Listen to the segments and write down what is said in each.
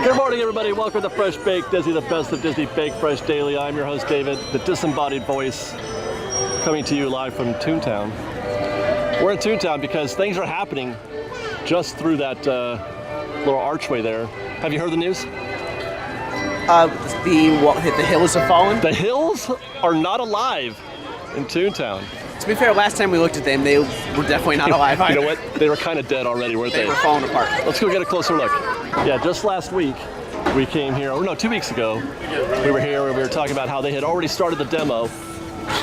Good morning, everybody. Welcome to Fresh Baked Disney, the best of Disney Baked Fresh Daily. I'm your host, David, the disembodied voice, coming to you live from ToonTown. We're in ToonTown because things are happening just through that little archway there. Have you heard the news? The hills have fallen? The hills are not alive in ToonTown. To be fair, last time we looked at them, they were definitely not alive either. You know what? They were kind of dead already, weren't they? They were falling apart. Let's go get a closer look. Yeah, just last week, we came here, or no, 2 weeks ago, we were here and we were talking about how they had already started the demo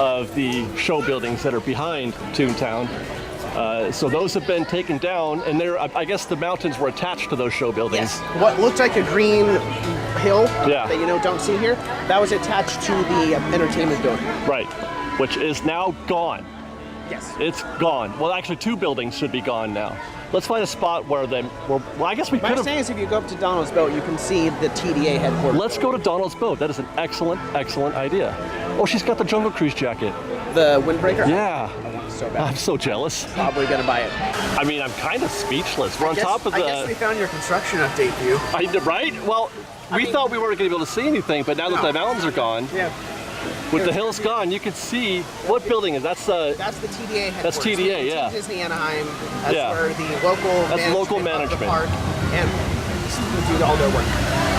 of the show buildings that are behind ToonTown. So those have been taken down, and I guess the mountains were attached to those show buildings. Yes. What looked like a green hill that don't see here, that was attached to the entertainment building. Right, which is now gone. Yes. It's gone. Well, actually, 2 buildings should be gone now. Let's find a spot where well, I guess we could have... My saying is if you go up to Donald's Boat, you can see the TDA headquarters. Let's go to Donald's Boat. That is an excellent, excellent idea. Oh, she's got the Jungle Cruise jacket. The windbreaker? Yeah. I want it so bad. I'm so jealous. Probably gonna buy it. I mean, I'm kind of speechless. We're on top of the... I guess we found your construction update view. Right? Well, we thought we weren't going to be able to see anything, but now that the mountains are gone... Yeah. With the hills gone, you can see what building is. That's the TDA headquarters. That's TDA, yeah. Disney Anaheim. That's where the local management of the park and do all their work.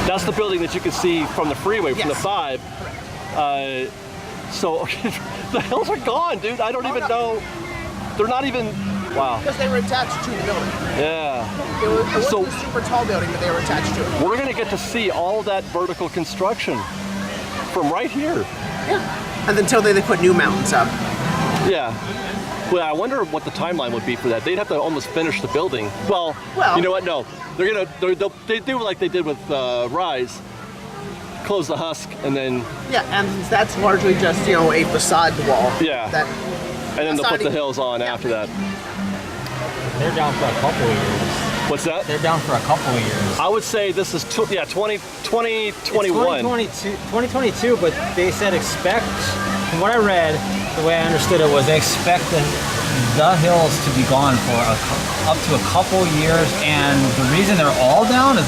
That's the building that you can see from the freeway, from the 5. So the hills are gone, dude. I don't even know. They're not even. Wow. Because they were attached to the building. Yeah. It wasn't a super tall building, but they were attached to it. We're gonna get to see all that vertical construction from right here. Yeah. And until they put new mountains up. Yeah. Well, I wonder what the timeline would be for that. They'd have to almost finish the building. Well, you know what? No, they do like they did with Rise. Close the husk and then. Yeah, and that's largely just a facade wall. Yeah. And then they'll put the hills on after that. They're down for a couple of years. What's that? They're down for a couple of years. I would say this is 2021. It's 2022, but they said expect, from what I read, the way I understood it was they expect the hills to be gone for up to a couple years, and the reason they're all down is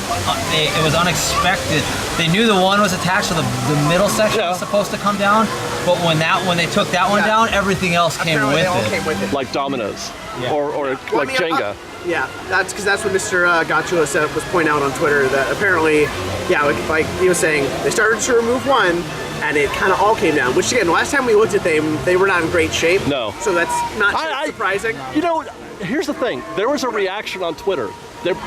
it was unexpected. They knew the one was attached to the middle section was supposed to come down, but when they took that one down, everything else came with it. Like dominoes, or like Jenga. Yeah, that's what Mr. Gachula was pointing out on Twitter, that apparently, like he was saying, they started to remove one, and it kind of all came down. Which again, last time we looked at them, they were not in great shape. No. So that's not surprising. Here's the thing. There was a reaction on Twitter.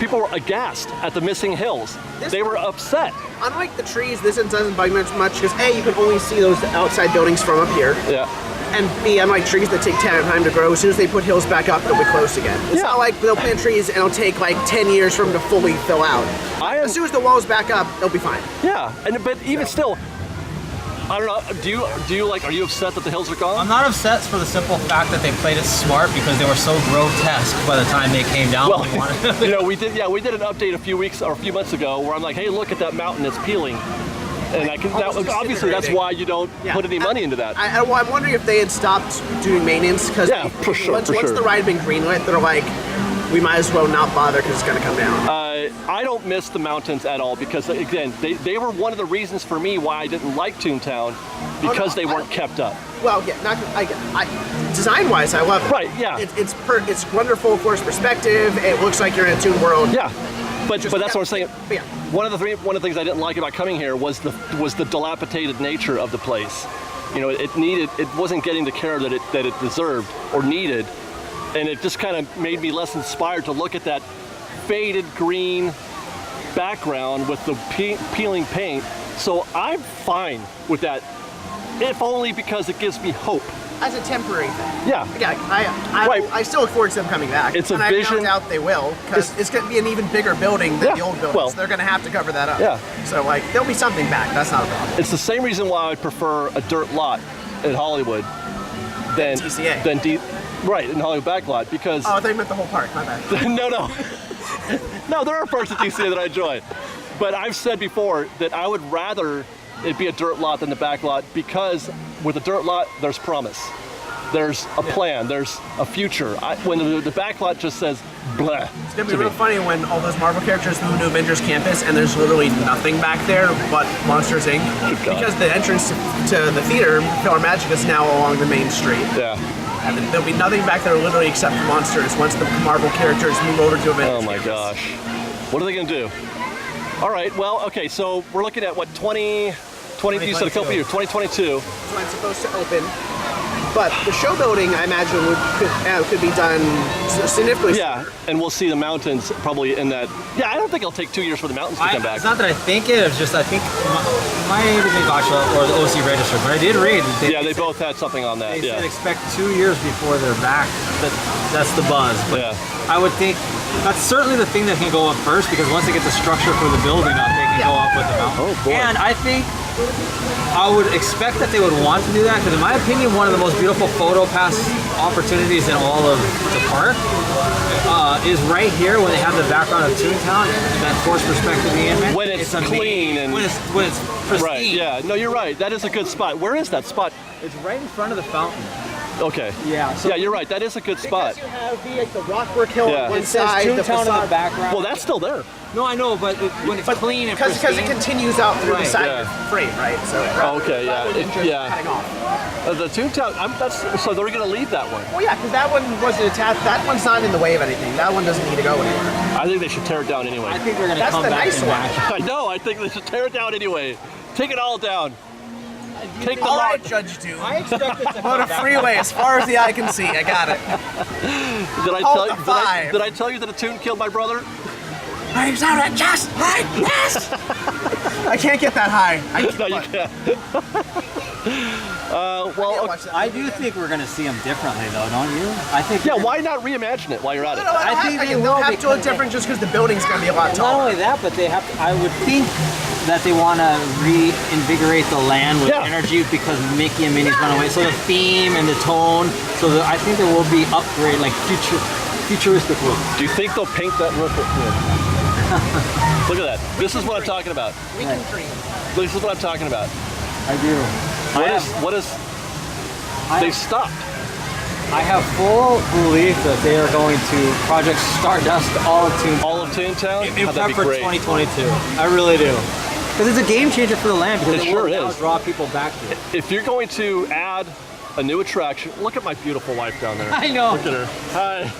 People were aghast at the missing hills. They were upset. Unlike the trees, this doesn't bug much because A, you can only see those outside buildings from up here. Yeah. And B, unlike trees that take time to grow, as soon as they put hills back up, they'll be close again. It's not like they'll plant trees and it'll take like 10 years for them to fully fill out. As soon as the wall's back up, they'll be fine. Yeah, but even still, I don't know. Are you upset that the hills are gone? I'm not upset for the simple fact that they played it smart because they were so grotesque by the time they came down. Well, we did an update a few months ago where I'm like, hey, look at that mountain, it's peeling. And obviously that's why you don't put any money into that. I'm wondering if they had stopped doing maintenance because once the ride had been greenlit, they're like, we might as well not bother because it's going to come down. I don't miss the mountains at all because, again, they were one of the reasons for me why I didn't like ToonTown because they weren't kept up. Well, yeah, design-wise, I love it. Right, yeah. It's wonderful, of course, perspective. It looks like you're in a Toon world. Yeah. But that's what I'm saying. One of the things I didn't like about coming here was the dilapidated nature of the place. It wasn't getting the care that it deserved or needed, and it just kind of made me less inspired to look at that faded green background with the peeling paint. So I'm fine with that, if only because it gives me hope. As a temporary thing. Yeah. I still look forward to them coming back. It's a vision. I doubt they will, because it's going to be an even bigger building than the old buildings. They're going to have to cover that up. Yeah. So there'll be something back. That's not a problem. It's the same reason why I prefer a dirt lot in Hollywood than TCA. Right, in Hollywood backlot, because... Oh, I thought you meant the whole park. My bad. No. No, there are parts of TCA that I enjoy. But I've said before that I would rather it be a dirt lot than the back lot because with a dirt lot, there's promise. There's a plan. There's a future. When the backlot just says blah. It's gonna be real funny when all those Marvel characters move to Avengers Campus and there's literally nothing back there but Monsters Inc. Because the entrance to the theater, Philhar Magic, is now along the main street. Yeah. And there'll be nothing back there literally except for monsters once the Marvel characters move over to Avengers. Oh my Campus. gosh. What are they gonna do? All right. Well, okay. So we're looking at what 20. You said a couple years. 2022. That's when it's supposed to open. But the show building, I imagine, could be done significantly sooner. And we'll see the mountains probably in that. Yeah, I don't think it'll take 2 years for the mountains to come back. It's not that I think it, it's just I think my Gotcha or the OC registered, but I did read. They both had something on that. They said expect 2 years before they're back. That's the buzz. But I would think that's certainly the thing that can go up first, because once they get the structure for the building up, they can go up with the mountain. Oh boy. And I think I would expect that they would want to do that, because in my opinion, one of the most beautiful photo pass opportunities in all of the park is right here when they have the background of ToonTown, that forced perspective image. When it's clean and when it's pristine. Right. Yeah. No, you're right. That is a good spot. Where is that spot? It's right in front of the fountain. Okay. Yeah. So yeah, you're right. That is a good spot. Because you have the Rockwork Hill on one it says side, the ToonTown in the facade. background. Well, that's still there. No, I know, but when it's clean and because pristine. it continues out through the side of the frame, right? So Okay. Yeah. cutting off. The ToonTown. So they're gonna leave that one. Well, yeah, because that one wasn't attached. That one's not in the way of anything. That one doesn't need to go anywhere. I think they should tear it down anyway. I think they're gonna That's come the back nice and one. match. I know. I think they should tear it down anyway. Take it all down. Take the All lot. right, Judge Doom. I expect it to Put come a back. freeway as far as the eye can see. I got it. Did I tell you that a tune killed my brother? I sound just like this. I can't get that high. No, you can't. I do think we're gonna see them differently, though, don't you? I think. Yeah. Why not reimagine it while you're at it? I think they they'll will have to look because- different just because the building's going to be a lot Not taller. only that, but they have. I would think that they want to reinvigorate the land with energy because Mickey and Minnie's run away. So the theme and the tone. So I think there will be upgrade, like futuristic look. Do you think they'll paint that roof? Look at that. This is what I'm talking about. We can dream. This is what I'm talking about. I do. They've stopped. I have full belief that they are going to Project Stardust all of ToonTown. All of ToonTown? In Oh, prep that'd be for great. 2022. I really do. Because it's a game changer for the land, because It it sure will now is. draw people back to it. If you're going to add a new attraction, look at my beautiful wife down there. I know. Look at her. Hi.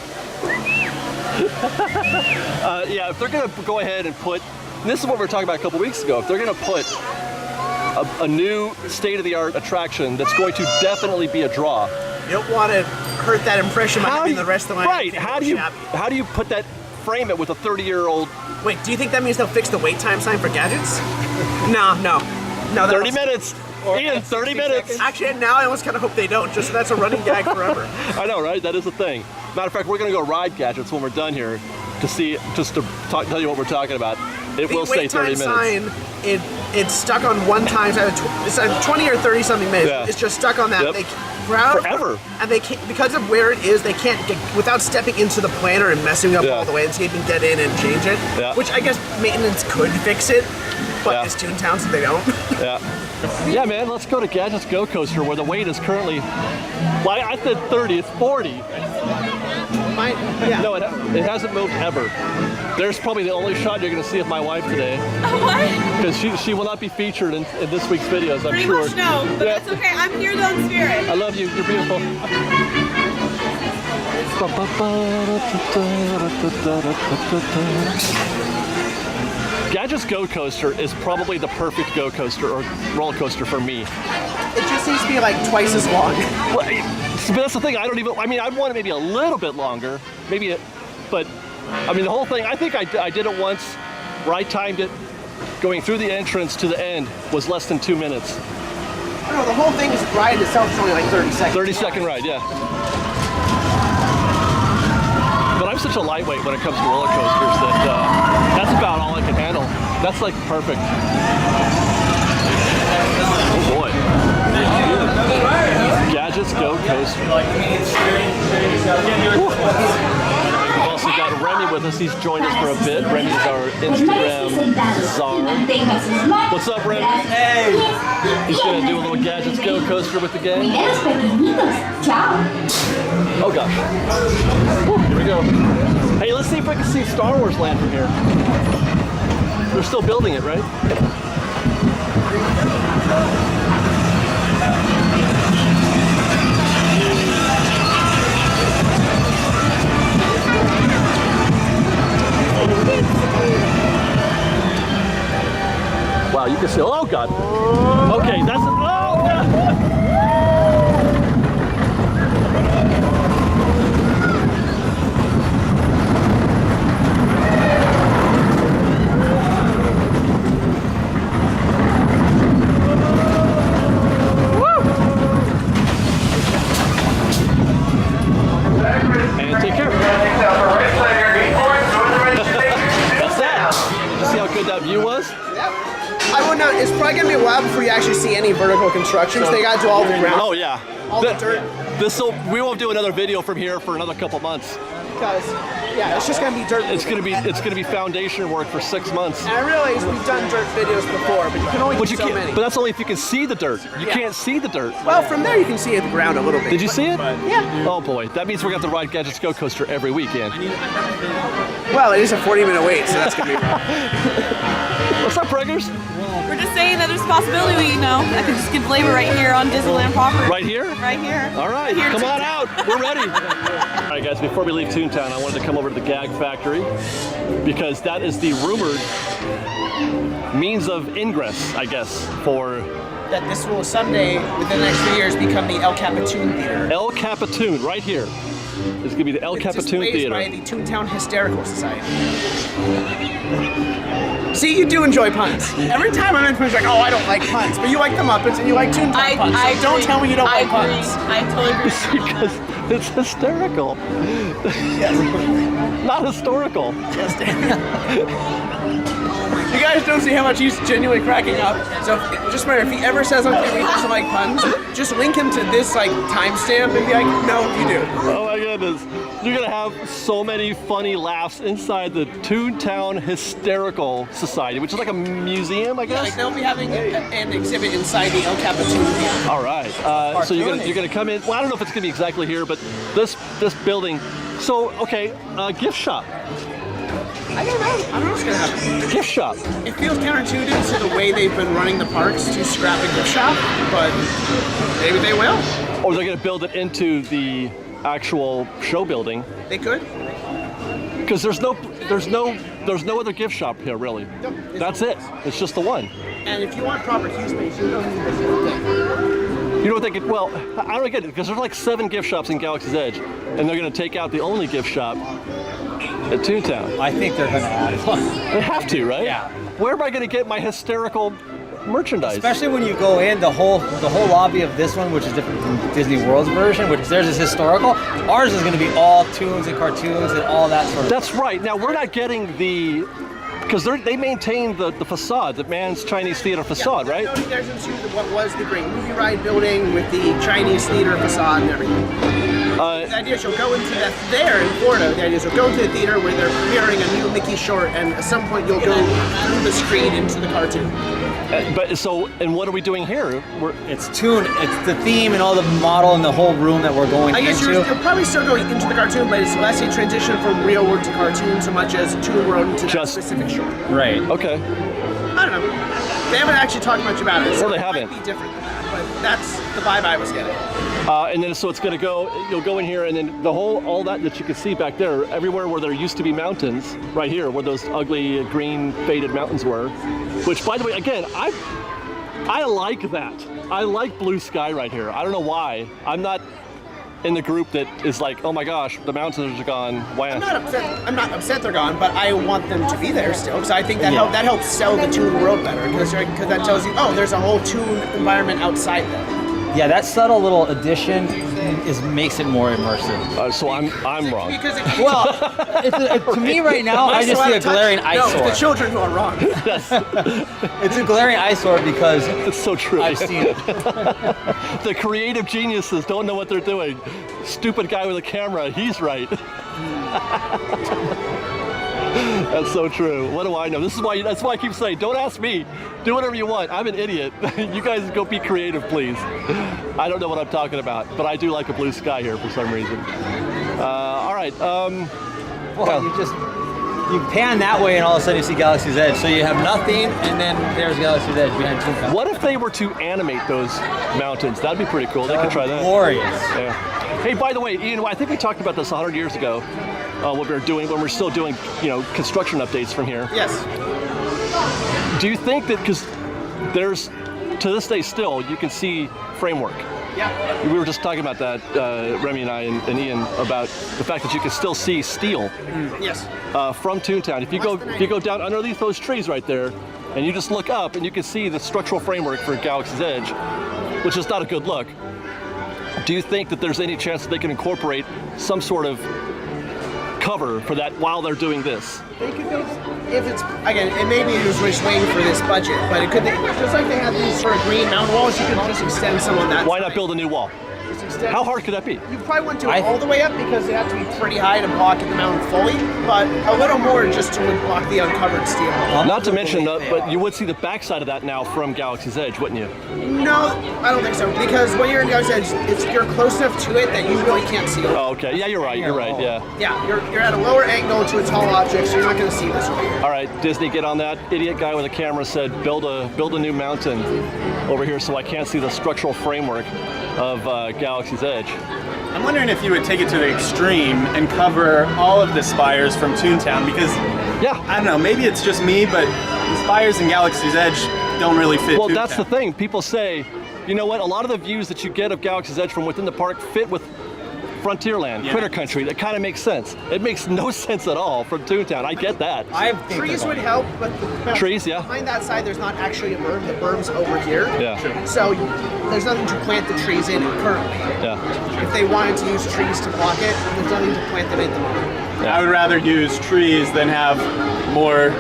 Yeah, if they're going to go ahead and put, and this is what we were talking about a couple weeks ago, if they're going to put a new state-of-the-art attraction that's going to definitely be a draw. You don't want to hurt that impression by having the rest of the land. Right. How do you put that, frame it with a 30-year-old? Wait, do you think that means they'll fix the wait time sign for gadgets? No. 30 minutes. Ian, 30 minutes. Actually, now I almost kind of hope they don't. Just that's a running gag forever. I know, right? That is the thing. Matter of fact, we're going to go ride gadgets when we're done here to see, just to tell you what we're talking about. It will say 30 minutes. The wait time sign, it's stuck on one time. It's 20 or 30 something minutes. Yeah. It's just stuck on that. Yep. They ground Forever. And they can't, because of where it is, they can't get, without stepping into the planner and messing up all the landscaping, get in and change it. Yeah. Which I guess maintenance could fix it, but Yeah. it's ToonTown, so they don't. Yeah, man, let's go to Gadget's Go Coaster where the wait is currently, well, I said 30, it's 40. Yeah. No, it hasn't moved ever. There's probably the only shot you're going to see of my wife today. What? Because she will not be featured in this week's videos, I'm Pretty sure. much no, but Yeah. that's okay. I'm here though in spirit. I love you, you're beautiful. Gadget's Go Coaster is probably the perfect go coaster or roller coaster for me. It just needs to be like twice as long. Well, but that's the thing. I want it maybe a little bit longer, but I mean the whole thing. I think I did it once where I timed it going through the entrance to the end was less than 2 minutes. No, the whole thing is ride itself is only like 30 seconds. 30-second ride, yeah. But I'm such a lightweight when it comes to roller coasters that that's about all I can handle. That's like perfect. Oh boy. Gadget's Go Coaster. We've also got Remy with us. He's joined us for a bit. Remy's our Instagram czar. What's up, Remy? Hey! He's going to do a little Gadgets Go coaster with the gang. Oh gosh. Woo, here we go. Hey, let's see if I can see Star Wars Land from here. They're still building it, right? Wow, you can see. Oh God. Okay, that's. Oh God. And take care. That's that. Did you see how good that view was? I wouldn't know. It's probably gonna be a while before you actually see any vertical constructions. They got to do all the ground. Oh yeah. All the dirt. We won't do another video from here for another couple months. Because yeah, it's just gonna be dirt. It's gonna be foundation work for 6 months. And I realize we've done dirt videos before, but you can only do so many. But that's only if you can see the dirt. You can't see the dirt. Well, from there you can see the ground a little bit. Did you see it? Yeah. Oh boy, that means we're gonna have to ride Gadgets Go coaster every weekend. Well, it is a 40-minute wait, so that's gonna be. What's up, Preggers? We're just saying that there's a possibility, I could just give labor right here on Disneyland proper. Right here? Right here. All right, come on out. We're ready. All right, guys, before we leave ToonTown, I wanted to come over to the Gag Factory because that is the rumored means of ingress, I guess, for That this will someday, within the next few years, become the El Capitan Theater. El Capitan, right here. It's gonna be the El Capitan Theater. By the ToonTown Hysterical Society. See, you do enjoy puns. Every time I'm in puns, you're like, oh, I don't like puns. But you like the Muppets and you like ToonTown puns. So don't tell me you don't like puns. I totally agree. Because it's hysterical. Not historical. You guys don't see how much he's genuinely cracking up. So just remember, if he ever says something he doesn't like puns, just link him to this timestamp and be like, no, you do. Oh my goodness. You're gonna have so many funny laughs inside the ToonTown Hysterical Society, which is like a museum, I guess. They'll be having an exhibit inside the El Capitan Theater. All right. So you're gonna come in. Well, I don't know if it's gonna be exactly here, but this building. So okay, gift shop. I don't know what's gonna happen. Gift shop. It feels counterintuitive to the way they've been running the parks to scrap a gift shop, but maybe they will. Or they're gonna build it into the actual show building. They could. Because there's no other gift shop here really. That's it. It's just the one. And if you want proper queue space, you don't need this little thing. You know what they could? Well, I don't get it because there's like 7 gift shops in Galaxy's Edge, and they're gonna take out the only gift shop at ToonTown. I think they're gonna add one. They have to, right? Yeah. Where am I gonna get my hysterical merchandise? Especially when you go in the whole lobby of this one, which is different from Disney World's version, which theirs is historical. Ours is going to be all tunes and cartoons and all that sort of. That's right. Now we're not getting the, because they maintain the facade, the Man's Chinese Theater facade, right? No, there's what was the great movie ride building with the Chinese theater facade and everything. The idea is you'll go into that there in Florida. The idea is you'll go to the theater where they're premiering a new Mickey short, and at some point you'll go through the screen into the cartoon. And what are we doing here? It's the theme and all the model and the whole room that we're going I guess into. you're probably still going into the cartoon, but it's less a transition from real world to cartoon so much as Toon World into that specific short. Right. Okay. I don't know. They haven't actually talked much about it. So they haven't. It might be different than that, but that's the vibe I was getting. And then so it's going to go. You'll go in here, and then all that you can see back there, everywhere where there used to be mountains, right here, where those ugly green faded mountains were. Which, by the way, again, I like that. I like blue sky right here. I don't know why. I'm not in the group that is like, oh my gosh, the mountains are gone. Why? I'm not upset they're gone, but I want them to be there still because I think that that helps sell the Toon World better because that tells you, oh, there's a whole Toon environment outside them. Yeah, that subtle little addition makes it more immersive. So I'm wrong. Because Well, to me right now, I just see a glaring No, eyesore. it's the children who are wrong. It's a glaring eyesore because It's so true. I've seen it. The creative geniuses don't know what they're doing. Stupid guy with a camera, he's right. That's so true. What do I know? That's why I keep saying, don't ask me. Do whatever you want. I'm an idiot. You guys go be creative, please. I don't know what I'm talking about, but I do like a blue sky here for some reason. All right. Well, you pan that way and all of a sudden you see Galaxy's Edge. So you have nothing and then there's Galaxy's Edge behind ToonTown. What if they were to animate those mountains? That'd be pretty cool. They could try that. Glorious. Yeah. Hey, by the way, Ian, I think we talked about this 100 years ago. What we were doing when we're still doing, construction updates from here. Yes. Do you think that because there's to this day still you can see framework? Yeah. We were just talking about that, Remy and I and Ian, about the fact that you can still see steel Yes. from ToonTown. If you go down underneath those trees right there, and you just look up, and you can see the structural framework for Galaxy's Edge, which is not a good look. Do you think that there's any chance that they can incorporate some sort of cover for that while they're doing this? They could make, if it's, again, it may be just waiting for this budget, but it could, just like they have these sort of green mountain walls, you could just extend some on that Why side. not build a new wall? Just extend. How hard could that be? You probably wouldn't do it all the way up because they have to be pretty high to block the mountain fully, but a little more just to block the uncovered steel. Not to mention, but you would see the backside of that now from Galaxy's Edge, wouldn't you? No, I don't think so, because when you're in Galaxy's Edge, you're close enough to it that you really can't see it. Oh, okay. Yeah, you're right. You're right. Yeah. Yeah, you're at a lower angle to a tall object, so you're not going to see this right here. All right, Disney, get on that. Idiot guy with a camera said, build a new mountain over here so I can't see the structural framework of Galaxy's Edge. I'm wondering if you would take it to the extreme and cover all of the spires from ToonTown because, Yeah. I don't know, maybe it's just me, but the spires in Galaxy's Edge don't really fit Well, ToonTown. that's the thing. People say, you know what? A lot of the views that you get of Galaxy's Edge from within the park fit with Frontierland, Critter Country. That kind of makes sense. It makes no sense at all from ToonTown. I get that. Trees would help, but Trees, yeah. behind that side, there's not actually a berm. The berm's over here. Yeah. So there's nothing to plant the trees in currently. Yeah. If they wanted to use trees to block it, there's nothing to plant them in the moment. I would rather use trees than have more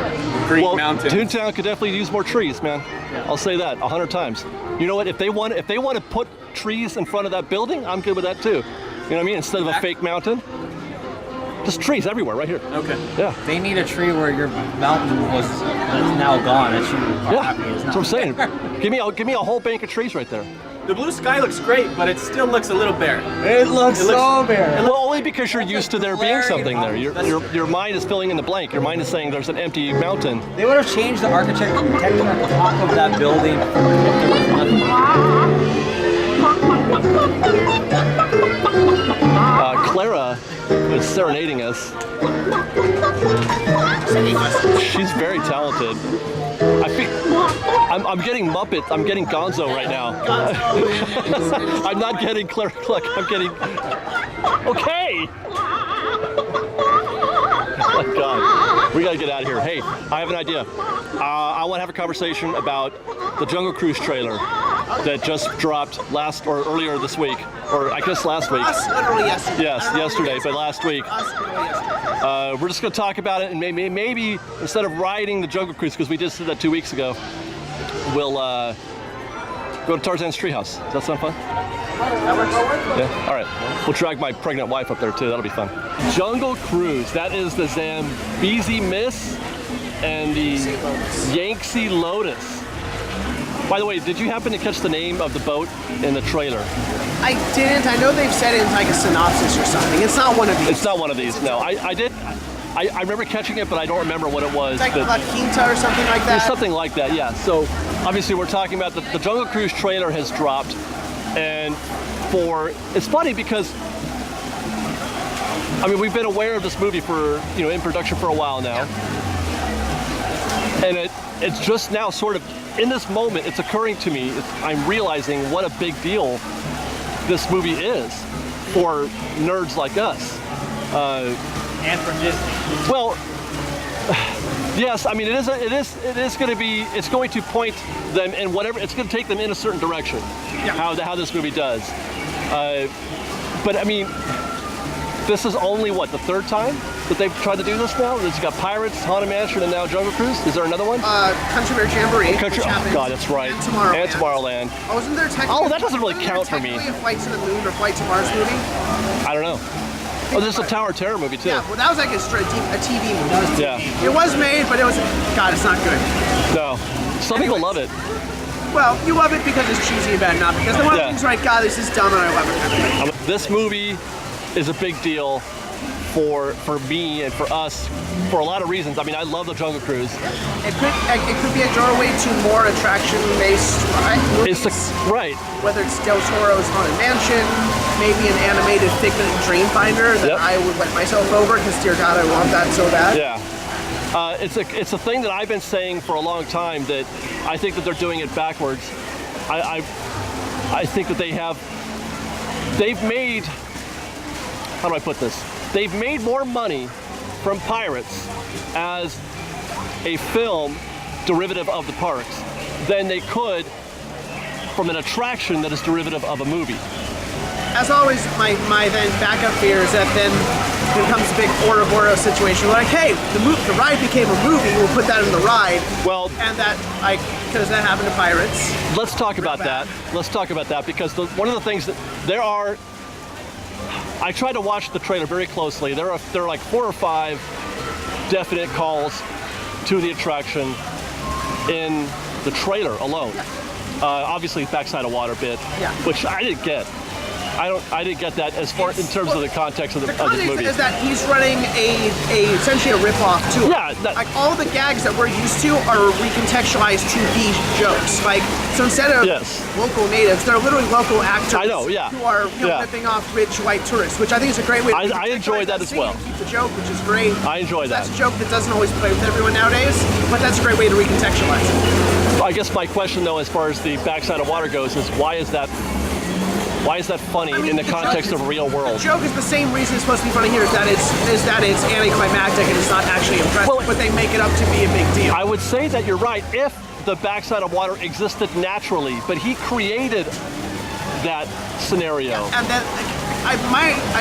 green Well, mountains. ToonTown could definitely use more trees, man. I'll say that 100 times. You know what? If they want to put trees in front of that building, I'm good with that too. You know what I mean? Instead of a fake mountain, just trees everywhere, right here. Okay. Yeah. They need a tree where your mountain was that's now gone. That you are Yeah. happy it's That's not. what I'm saying. give me a whole bank of trees right there. The blue sky looks great, but it still looks a little bare. It looks so bare. Well, only because you're used to there being something there. Your mind is filling in the blank. Your mind is saying there's an empty mountain. They would have changed the architecture at the top of that building. If there was nothing. Clara is serenading us. She's very talented. I'm getting Muppet. I'm getting Gonzo right now. I'm not getting Clara Cluck. I'm getting. Okay. Oh my God. We gotta get out of here. Hey, I have an idea. I want to have a conversation about the Jungle Cruise trailer that just dropped earlier this week, or I guess last week. Us, literally yesterday. Yes, yesterday, but last week. Us, literally yesterday. We're just going to talk about it, and maybe instead of riding the Jungle Cruise, because we just did that 2 weeks ago, we'll go to Tarzan's Treehouse. Does that sound fun? Yeah. All right. We'll drag my pregnant wife up there too. That'll be fun. Jungle Cruise. That is the Zambezi Miss and the Yangtze Lotus. By the way, did you happen to catch the name of the boat in the trailer? I didn't. I know they've said it in like a synopsis or something. It's not one of these. It's not one of these. No, I did. I remember catching it, but I don't remember what it was. It's like La Quinta or something like that. Something like that, yeah. So obviously we're talking about the Jungle Cruise trailer has dropped, and it's funny because I mean we've been aware of this movie for in production for a while now, and it's just now sort of in this moment it's occurring to me. I'm realizing what a big deal this movie is for nerds like us. And for Disney. Well, Yes, I mean it is going to be, it's going to point them in whatever, it's going to take them in a certain direction. Yeah. How this movie does. But I mean, this is only what, the third time that they've tried to do this now? It's got Pirates, Haunted Mansion, and now Jungle Cruise. Is there another one? Country Bear Jamboree. Country, oh God, that's right. And Tomorrowland. And Tomorrowland. Oh, isn't there technically? Oh, that doesn't really count for me. A Flight to the Moon or Flight to Mars movie? I don't know. Oh, there's a Tower of Terror movie too. Yeah, well, that was like a TV movie. Yeah. It was made, but it was, God, it's not good. No. Some people love it. Well, you love it because it's cheesy and bad, not because the one Yeah. thing's right. God, this is dumb and I love it. This movie is a big deal for me and for us for a lot of reasons. I mean, I love the Jungle Cruise. It could be a doorway to more attraction-based movies. Right. Whether it's Del Toro's Haunted Mansion, maybe an animated Figment Dreamfinder that Yep. I would wet myself over because, dear God, I want that so bad. Yeah. It's a thing that I've been saying for a long time that I think that they're doing it backwards. I think that they've made, how do I put this? They've made more money from Pirates as a film derivative of the parks than they could from an attraction that is derivative of a movie. As always, my then backup fear is that then it becomes a big Ouroboros situation. Like, hey, the ride became a movie. We'll put that in the ride. Well, and that, like, because that happened to Pirates. Let's talk about that. Let's talk about that because one of the things that there are. I tried to watch the trailer very closely. There are like 4 or 5 definite calls to the attraction in the trailer alone. Obviously, backside of water bit, which I didn't get. I didn't get that as far in terms of the context of the movie. Is that he's running essentially a rip-off too. Yeah. Like all the gags that we're used to are recontextualized to these jokes. Like so instead of local natives, they're literally local actors. I know, who are ripping off rich white tourists, which I think is a great way. I enjoyed that as well. Keep the joke, which is great. I enjoy that. That's a joke that doesn't always play with everyone nowadays, but that's a great way to recontextualize it. I guess my question though, as far as the backside of water goes, is why is that funny in the context of a real world? The joke is the same reason it's supposed to be funny here, is that it's anticlimactic and it's not actually impressive, but they make it up to be a big deal. I would say that you're right if the backside of water existed naturally, but he created that scenario. And then I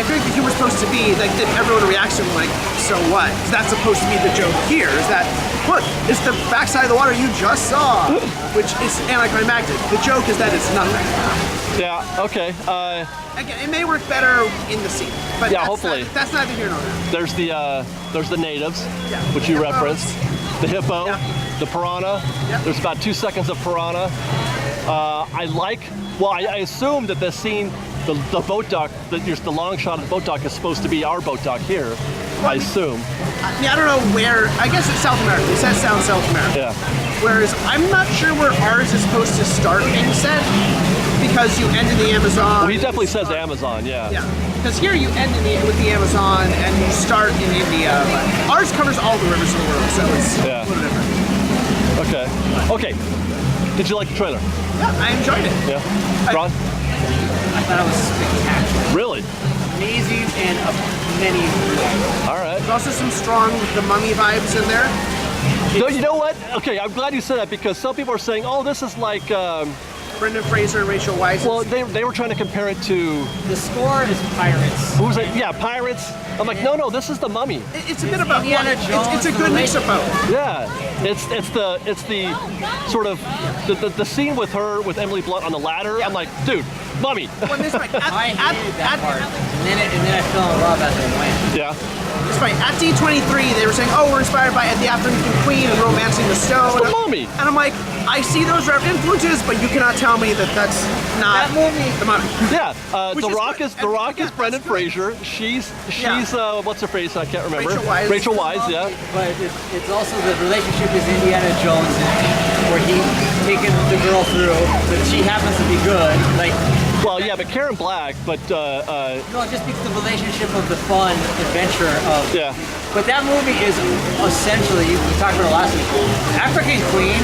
think the humor's supposed to be like that everyone reacts to him like, so what? 'Cause that's supposed to be the joke here, is that, look, it's the backside of the water you just saw, which is anticlimactic. The joke is that it's nothing. Yeah, okay. Again, it may work better in the scene, but hopefully. That's neither here nor there. There's the natives, which you referenced. The hippo, the piranha. There's about 2 seconds of piranha. I assume that the scene, the boat dock, the long shot of the boat dock is supposed to be our boat dock here. I assume. I don't know where. I guess it's South America. It says South America. Yeah. Whereas I'm not sure where ours is supposed to start being set because you end in the Amazon. Well, he definitely says Amazon. Yeah. Yeah. Because here you end with the Amazon and you start in India. But ours covers all the rivers in the world, so it's a little different. Okay. Did you like the trailer? Yeah, I enjoyed it. Yeah. Ron? I thought it was spectacular. Really? Amazing and many. All right. There's also some strong The Mummy vibes in there. No, you know what? Okay, I'm glad you said that because some people are saying, oh, this is like... Brendan Fraser and Rachel Weisz. Well, they were trying to compare it to... The score is Pirates. Who was it? Yeah, Pirates. I'm like, no, this is The Mummy. It's a bit about Indiana Jones. It's a good mix of both. Yeah, it's the sort of the scene with her with Emily Blunt on the ladder. I'm like, dude, Mummy. Well, this right, I hated that part, and then I fell in love as it went. Yeah. That's right. At D23, they were saying, "Oh, we're inspired by the African Queen and Romancing the Stone." It's The Mummy. And I'm like, I see those influences, but you cannot tell me that that's not That movie. The Mummy. Yeah, Which The Rock is Brendan Fraser. She's what's her face? I can't remember. Rachel Weisz. Rachel Weisz, yeah. But it's also the relationship is Indiana Jones, where he's taking the girl through, but she happens to be good. Like, Well, yeah, but Karen Black, but no, just because the relationship of the fun adventure of. Yeah. But that movie is essentially, we talked about it last week, African Queen.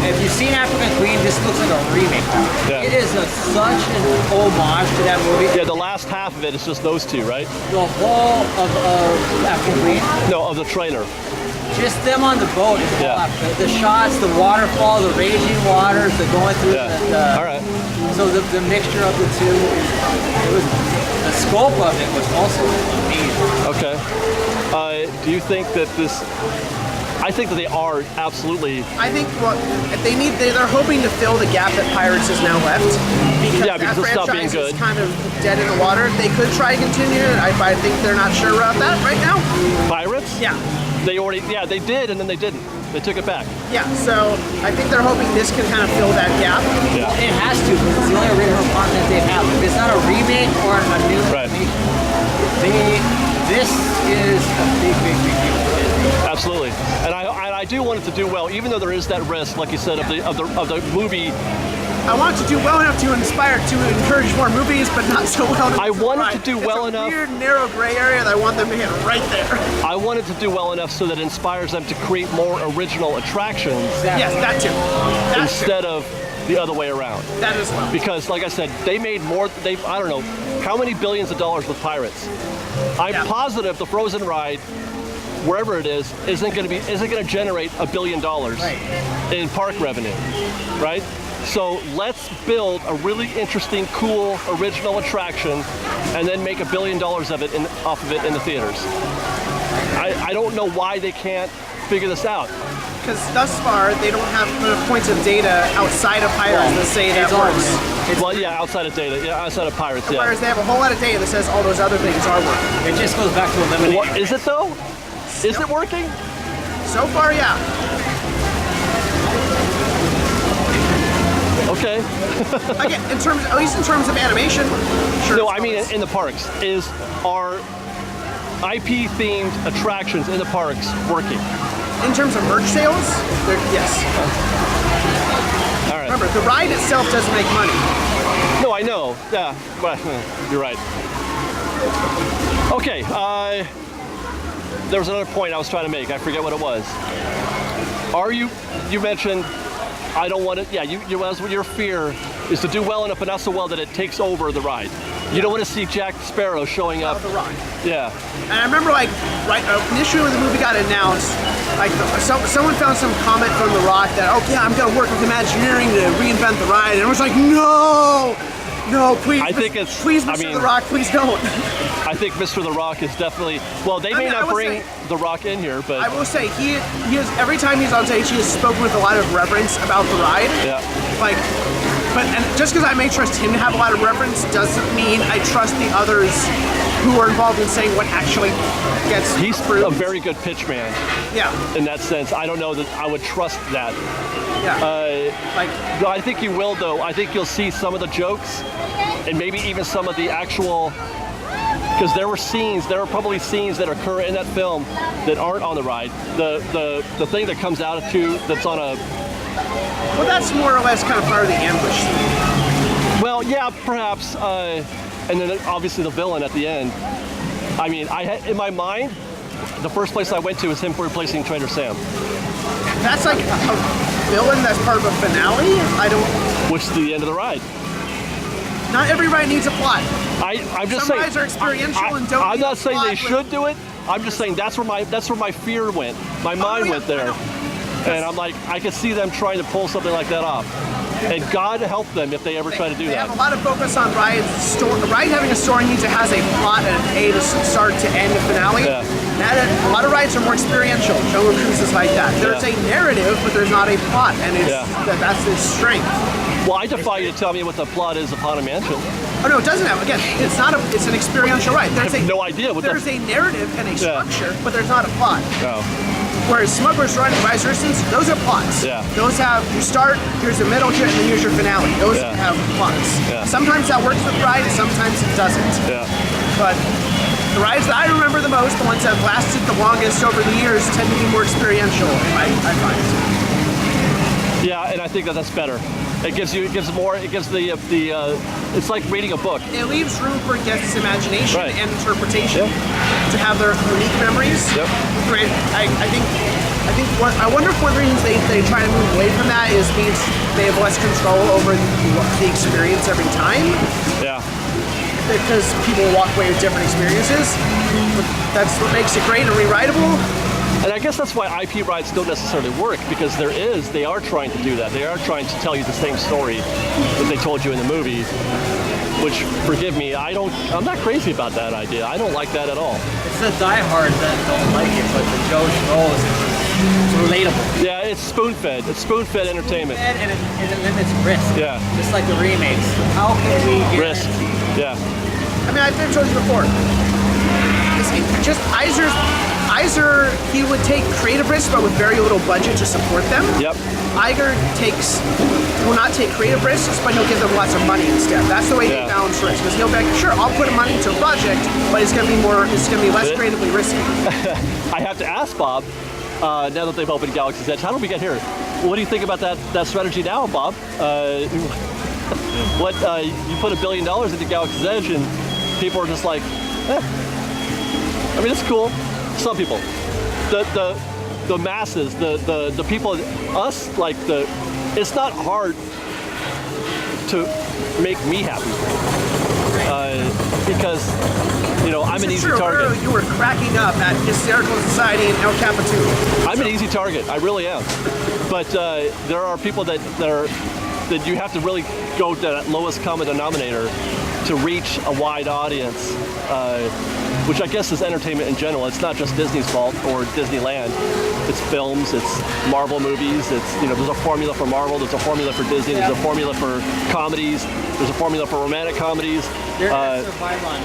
If you've seen African Queen, this looks like a remake. Yeah. It is such an homage to that movie. yeah, the last half of it is just those two, right? The whole of African Queen. No, of the trailer. Just them on the boat. Yeah. The shots, the waterfall, the raging waters, the going through All right. So the mixture of the two, it was, the scope of it was also amazing. Okay. Do you think that this? I think that they are absolutely. I think what they're hoping to fill the gap that Pirates has now left. Because Yeah, because that it's not being franchise good. is kind of dead in the water. They could try and continue it. I think they're not sure about that right now. Pirates? Yeah. They already, they did, and then they didn't. They took it back. Yeah, so I think they're hoping this can kind of fill that gap. Yeah. It has to, because it's the only original content they have. If it's not a remake or a new Right. animation, this is a big deal. Absolutely. And I do want it to do well, even though there is that risk, like you said, of the movie. I want it to do well enough to encourage more movies, but not so well enough. I want it to do well it's a enough. Weird narrow gray area that I want them to hit right there. I want it to do well enough so that it inspires them to create more original attractions Yes, that too. That instead of the other way around. too. That as well. Because, like I said, they made more. I don't know how many billions of dollars with Pirates. I'm Yeah. positive the Frozen ride, wherever it is, isn't going to generate $1 billion in park revenue, right? So let's build a really interesting, cool, original attraction, and then make $1 billion off of it in the theaters. I don't know why they can't figure this out. Because thus far, they don't have enough points of data outside of Pirates that say that works. Well, yeah, outside of Pirates, yeah. Whereas they have a whole lot of data that says all those other things are working. It just goes back to eliminating. What, is it though? Is it working? So far, yeah. Okay. Again, at least in terms of animation, sure. No, I mean in the parks. Are IP-themed attractions in the parks working? In terms of merch sales, yes. All right. Remember, the ride itself doesn't make money. No, I know. Yeah, but you're right. Okay. There was another point I was trying to make. I forget what it was. You mentioned I don't want it. Yeah, your fear is to do well enough, but not so well that it takes over the ride. You don't want to see Jack Sparrow showing up. The ride. Yeah. And I remember, initially when the movie got announced, someone found some comment from The Rock that, I'm going to work with Imagineering to reinvent the ride, and I was like, no, please, please, Mr. The Rock, please don't. I think Mr. The Rock is definitely. Well, they may not bring The Rock in here, but I will say he is, every time he's on stage, he has spoken with a lot of reverence about the ride. Yeah. And just because I may trust him to have a lot of reference doesn't mean I trust the others who are involved in saying what actually gets He's approved. a very good pitch man. Yeah. In that sense, I don't know that I would trust that. Yeah. No, I think you will, though. I think you'll see some of the jokes, and maybe even some of the actual. Because there were probably scenes that occur in that film that aren't on the ride. The thing that comes out of that's on a. Well, that's more or less kind of part of the ambush scene. Well, yeah, perhaps. And then obviously the villain at the end. I mean, in my mind, the first place I went to was him replacing Trader Sam. That's like a villain that's part of a finale? Which is the end of the ride. Not every ride needs a plot. I'm just Some saying. rides are experiential and don't I'm need not a saying plot they should do it. I'm just saying that's where my fear went. My mind went there. And I'm like, I could see them trying to pull something like that off. And God help them if they ever try to do They that. have a lot of focus on rides. A ride having a story needs to has a plot and an A to start to end the finale. Yeah. A lot of rides are more experiential. Jungle Cruise is like that. There's a narrative, but there's not a plot, and that's its strength. Well, I defy you to tell me what the plot is of Haunted Mansion. Oh no, it doesn't have. Again, it's an experiential ride. I have no idea what there's a narrative and a structure, but there's not a plot. No. Whereas Smuggler's Run and Rise Resistance, those are plots. Yeah. Those have, you start, here's the middle here, and then here's your finale. Those have plots. Yeah. Sometimes that works with the ride, sometimes it doesn't. Yeah. But the rides that I remember the most, the ones that have lasted the longest over the years, tend to be more experiential, I find. Yeah, and I think that's better. It gives it's like reading a book. It leaves room for guests' imagination Right. and interpretation to have their unique memories. Yep. I wonder if one of the reasons they try to move away from that is means they have less control over the experience every time. Yeah. Because people walk away with different experiences. But that's what makes it great and rewritable. And I guess that's why IP rides don't necessarily work, because they are trying to do that. They are trying to tell you the same story that they told you in the movie. Which, forgive me, I'm not crazy about that idea. I don't like that at all. It's the diehards that don't like it, but the Joe Schmoes, it's relatable. Yeah, it's spoon-fed. It's spoon-fed entertainment. And it limits risk. Yeah. Just like the remakes. How can we Risk. guarantee? Yeah. I mean, I've told you before. Just Iser, he would take creative risks, but with very little budget to support them. Yep. Iger will not take creative risks, but he'll give them lots of money instead. That's the way they balance risk. Because he'll be like, sure, I'll put money into a project, but it's going to be less creatively risky. I have to ask Bob, now that they've opened Galaxy's Edge, how did we get here? What do you think about that strategy now, Bob? You put $1 billion into Galaxy's Edge, and people are just like, I mean, it's cool. Some people, the masses, the people, us, like it's not hard to make me happy because I'm an easy target. You were cracking up at Hysterical Society and El Capitan. I'm an easy target. I really am. But there are people that you have to really go to that lowest common denominator to reach a wide audience, which I guess is entertainment in general. It's not just Disney's fault or Disneyland. It's films, it's Marvel movies, there's a formula for Marvel, there's a formula for Disney, there's a formula for comedies, there's a formula for romantic comedies. There's a survival on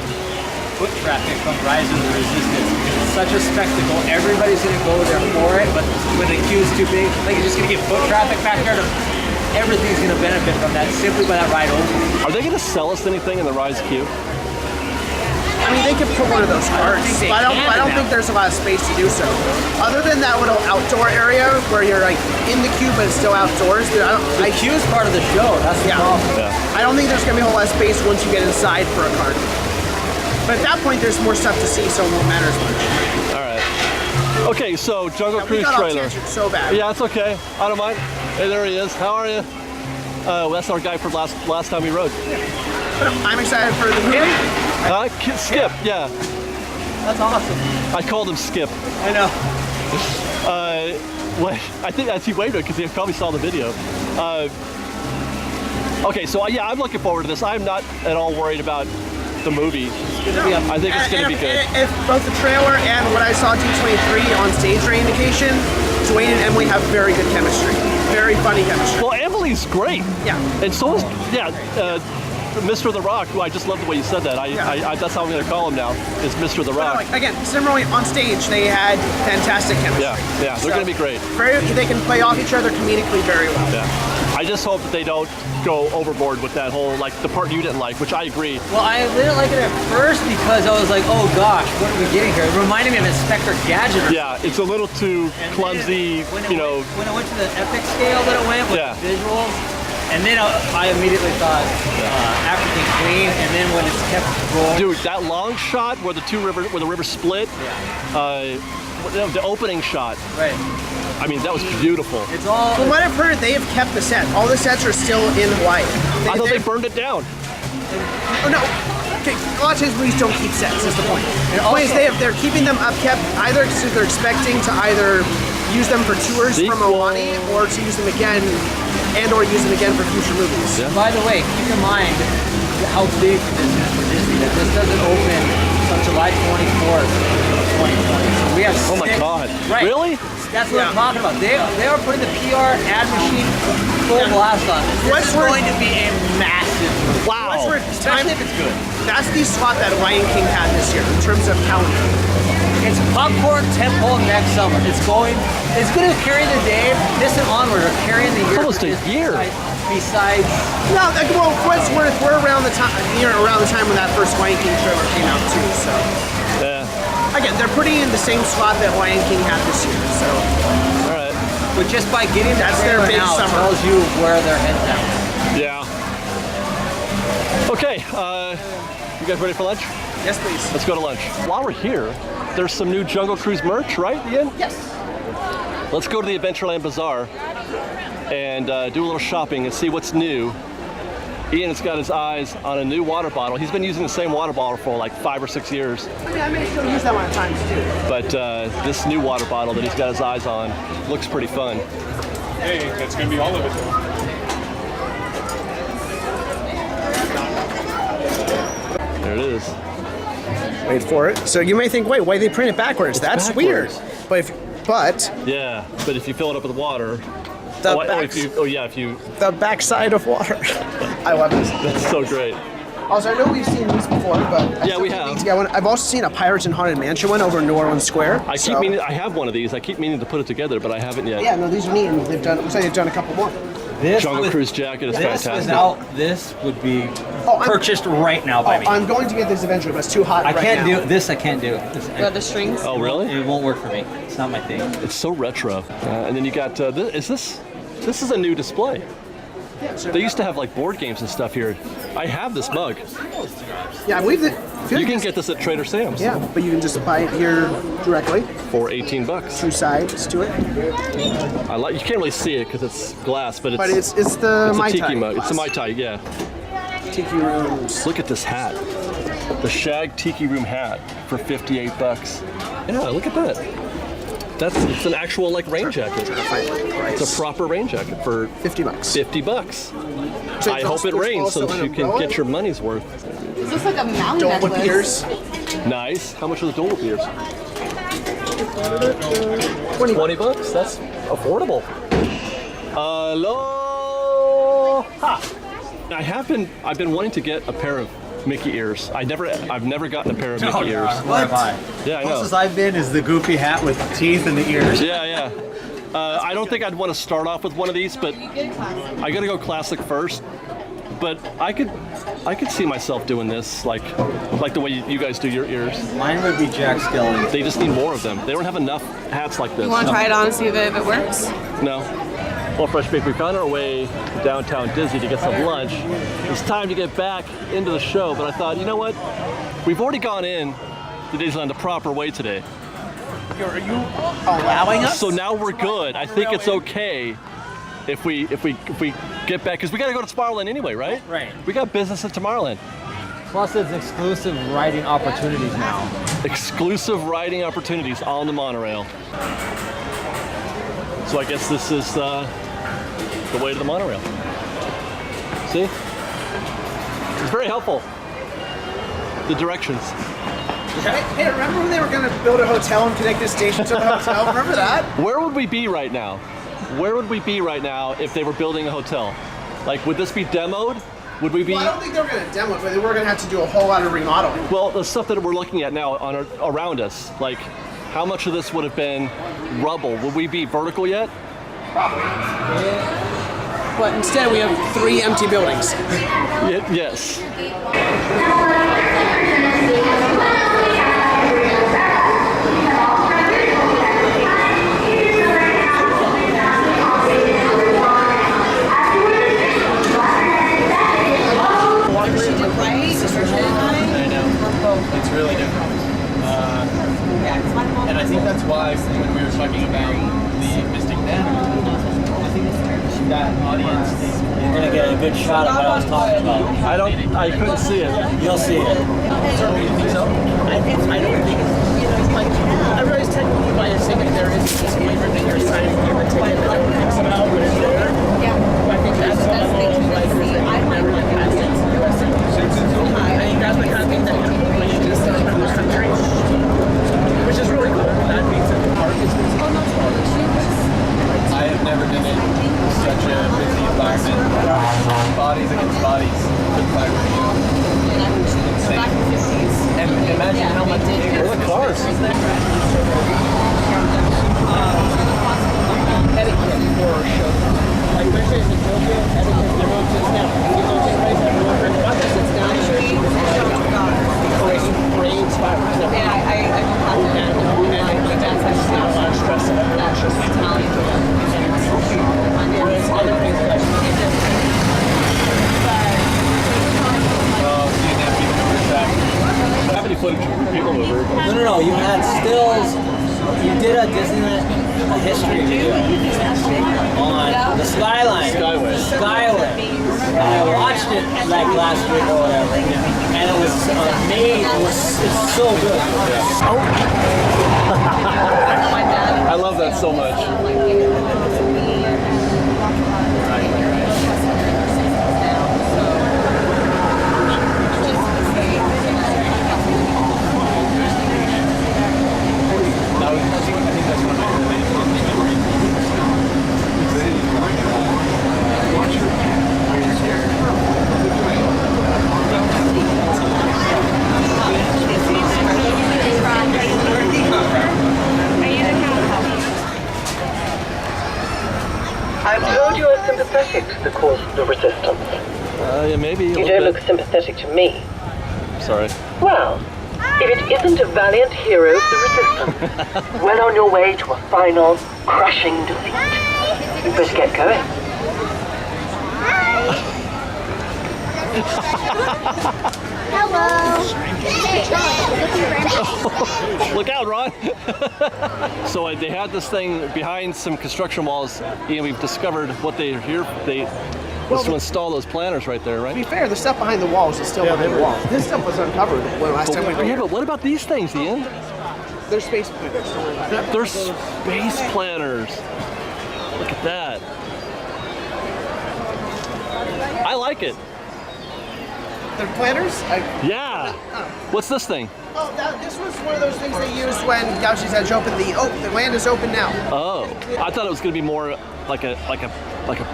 foot traffic from Rise of the Resistance. It's such a spectacle. Everybody's going to go there for it, but when the queue's too big, like you're just going to get foot traffic back there. Everything's going to benefit from that simply by that ride opening. Are they going to sell us anything in the Rise queue? I mean, they could put one of those carts, but I don't think there's a lot of space to do so. Other than that little outdoor area where you're like in the queue but it's still outdoors. The queue is part of the show. That's the problem. Yeah. I don't think there's going to be a whole lot of space once you get inside for a cart. But at that point, there's more stuff to see, so it won't matter as much. All right. Okay, so Jungle Cruise we got trailer. off so bad. Yeah, it's okay. I don't mind. Hey, there he is. How are you? That's our guy for last time we rode. I'm excited for the movie. Skip, yeah. That's awesome. I called him Skip. I know. I think he waved it because he probably saw the video. Okay, so yeah, I'm looking forward to this. I'm not at all worried about the movie. I think it's going to be good. If both the trailer and what I saw D23 on stage are indication, Dwayne and Emily have very good chemistry. Very funny chemistry. Well, Emily's great. Yeah. And so is, Mr. The Rock, who I just love the way you said that. That's how I'm going to call him now, is Mr. The Rock. Like, again, similarly on stage, they had fantastic chemistry. Yeah, they're going to be great. They can play off each other comedically very well. Yeah. I just hope that they don't go overboard with that whole, like, the part you didn't like, which I agree. Well, I didn't like it at first because I was like, oh gosh, what are we getting here? It reminded me of Inspector Gadget. Yeah, it's a little too clumsy, when it went to the epic scale that it went with the visuals, and then I immediately thought African Queen, and then when it's kept rolling. Dude, that long shot where the river split, the opening shot. Right. I mean, that was beautiful. It's all. From what I've heard, they have kept the set. All the sets are still in Hawaii. I thought they burned it down. Oh no. Okay, a lot of times movies don't keep sets. Is the point. The point is they're keeping them upkept either because they're expecting to either use them for tours from Moani or to use them again, or use them again for future movies. Yeah. By the way, keep in mind how big this is for Disney. That this doesn't open until July 24th, 2020. So we have. Oh my God! Right. Really? That's what I'm talking about. They are putting the PR ad machine full blast on this. This is going to be a massive movie. Wow. Especially if it's good. That's the slot that Lion King had this year in terms of calendar. It's popcorn tentpole next summer. It's going to carry the day. This and onward are carrying the year. Almost a year. Besides, no, well, for what it's worth, we're around the time when that first Lion King trailer came out too. So. Yeah. Again, they're putting in the same slot that Lion King had this year, so. All right. But just by getting that's their big now summer. Tells you where their head's at. Yeah. Okay, you guys ready for lunch? Yes, please. Let's go to lunch. While we're here, there's some new Jungle Cruise merch, right, Ian? Yes. Let's go to the Adventureland Bazaar and do a little shopping and see what's new Ian's got his eyes on a new water bottle. He's been using the same water bottle for like 5 or 6 years. I mean, I may still use that one at times too. But this new water bottle that he's got his eyes on looks pretty fun. Hey, that's gonna be all of it though. There it is. Wait for it. So you may think, wait, why they print it backwards? That's weird. But Yeah, but if you fill it up with water, the the backside of water. I love this. That's so great. Also, I know we've seen these before, but Yeah, we have. I've also seen a Pirates and Haunted Mansion one over in New Orleans Square. I have one of these. I keep meaning to put it together, but I haven't yet. Yeah, no, these are neat, and looks like they've done a couple more. This Jungle Cruise jacket is fantastic. This would be purchased right now by me. I'm going to get this eventually, but it's too hot I can't do this. I can't do. Got the strings. Oh, really? It won't work for me. It's not my thing. It's so retro. And then you got this is a new display. They used to have like board games and stuff here. I have this mug. Yeah, I believe that. You can get this at Trader Sam's. Yeah, but you can just buy it here directly. For $18. 2 sides to it. You can't really see it because it's glass, but it's the it's Mai a Tai Tiki mug. glass. It's a Mai Tai, yeah. Tiki rooms. Look at this hat. The Shag Tiki Room hat for $58. Yeah, look at that. It's an actual like rain jacket. It's a proper rain jacket for $50. $50. So I hope it rains so that you can get your money's worth. This looks like a mountain Don't with necklace. ears. Nice. How much are the Dole Whip ears? $20. $20. That's affordable. Aloha. I've been wanting to get a pair of Mickey ears. I've never gotten a pair of Mickey ears. What? Yeah, I know. Closest I've been is the goofy hat with teeth and the ears. Yeah. I don't think I'd want to start off with one of these, but I gotta go classic first. But I could see myself doing this, like the way you guys do your ears. Mine would be Jack Skellington. They just need more of them. They don't have enough hats like this. You want to try it on and see if it works? No. Well, Fresh Bake, we've gone our way to downtown Disney to get some lunch. It's time to get back into the show, but I thought, you know what? We've already gone in to Disneyland the proper way today. Are you allowing us? So now we're good. I think it's okay if we get back, because we got to go to Tomorrowland anyway, right? Right. We got business at Tomorrowland. Plus, it's exclusive riding opportunities now. Exclusive riding opportunities on the monorail. So I guess this is the way to the monorail. See? It's very helpful. The directions. Hey, remember when they were going to build a hotel and connect this station to the hotel? Remember that? Where would we be right now? Where would we be right now if they were building a hotel? Like, would this be demoed? Would we be? Well, I don't think they were going to demo it, but they were going to have to do a whole lot of remodeling. Well, the stuff that we're looking at now around us, like, how much of this would have been rubble? Would we be vertical yet? Probably. But instead, we have 3 empty buildings. Yes. It's really different. And I think that's why when we were talking about the Mystic Banner, that audience, You're gonna get a good shot of what I was talking about. I couldn't see it. You'll see it. I don't think it's, like, I realize technically by a second there is this waiver that you're signing for the ticket that everything somehow but it's there. Yeah. I think that's the whole, like, never like has it. I think that's the kind of thing that when you just in this country, which is really cool. That means that the park is busy. I have never been in such a busy environment. Bodies against bodies. Insane. And imagine how much bigger. Look, cars. Etiquette for a show. Like, we're saying in Tokyo, etiquette, everyone sits down. You don't take place, everyone brings up, sits down. Brain spirals. And my dad says she's not a lot of stress and obnoxious. Italian. Whereas other things like Have any footage of people over? No. You had stills. You did a Disneyland history video on the Skyline. Skyway. I watched it like last week or whatever, and it was made. It's so good. I love that so much. I'm told you are sympathetic to the cause of the resistance. Yeah, maybe. You don't look sympathetic to me. Sorry. Well, if it isn't a valiant hero of the resistance, well on your way to a final, crushing defeat. You better get going. Look out, Ron! So they had this thing behind some construction walls, and we've discovered what they're here. Was to install those planners right there, right? To be fair, the stuff behind the walls is still behind the walls. This stuff was uncovered when last time we were here. But what about these things, Ian? They're space planners. They're space planners. Look at that. I like it. They're planners? Yeah. What's this thing? Oh, this was one of those things they used when Galaxy's Edge opened. The land is open now. Oh, I thought it was going to be more like a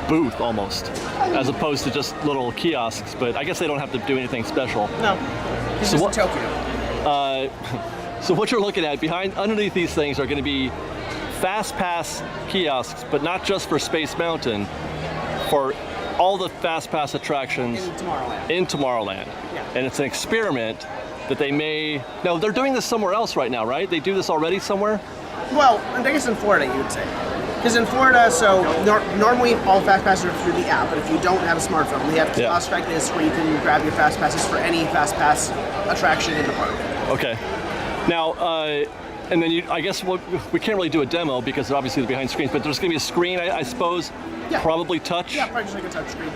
booth almost, as opposed to just little kiosks. But I guess they don't have to do anything special. No, it's So just in Tokyo. So what you're looking at underneath these things are going to be fast pass kiosks, but not just for Space Mountain, for all the fast pass attractions In Tomorrowland. in Tomorrowland. Yeah. And it's an experiment that they may. No, they're doing this somewhere else right now, right? They do this already somewhere. Well, I guess in Florida you would say. Because in Florida, so normally all fast passes are through the app, but if you don't have a smartphone, we have kiosks like this where you can grab your fast passes for any fast pass attraction in the park. Okay. Now, and then I guess we can't really do a demo because obviously they're behind screens, but there's going to be a screen, I suppose. Yeah. Probably touch. Yeah, probably just like a touch screen.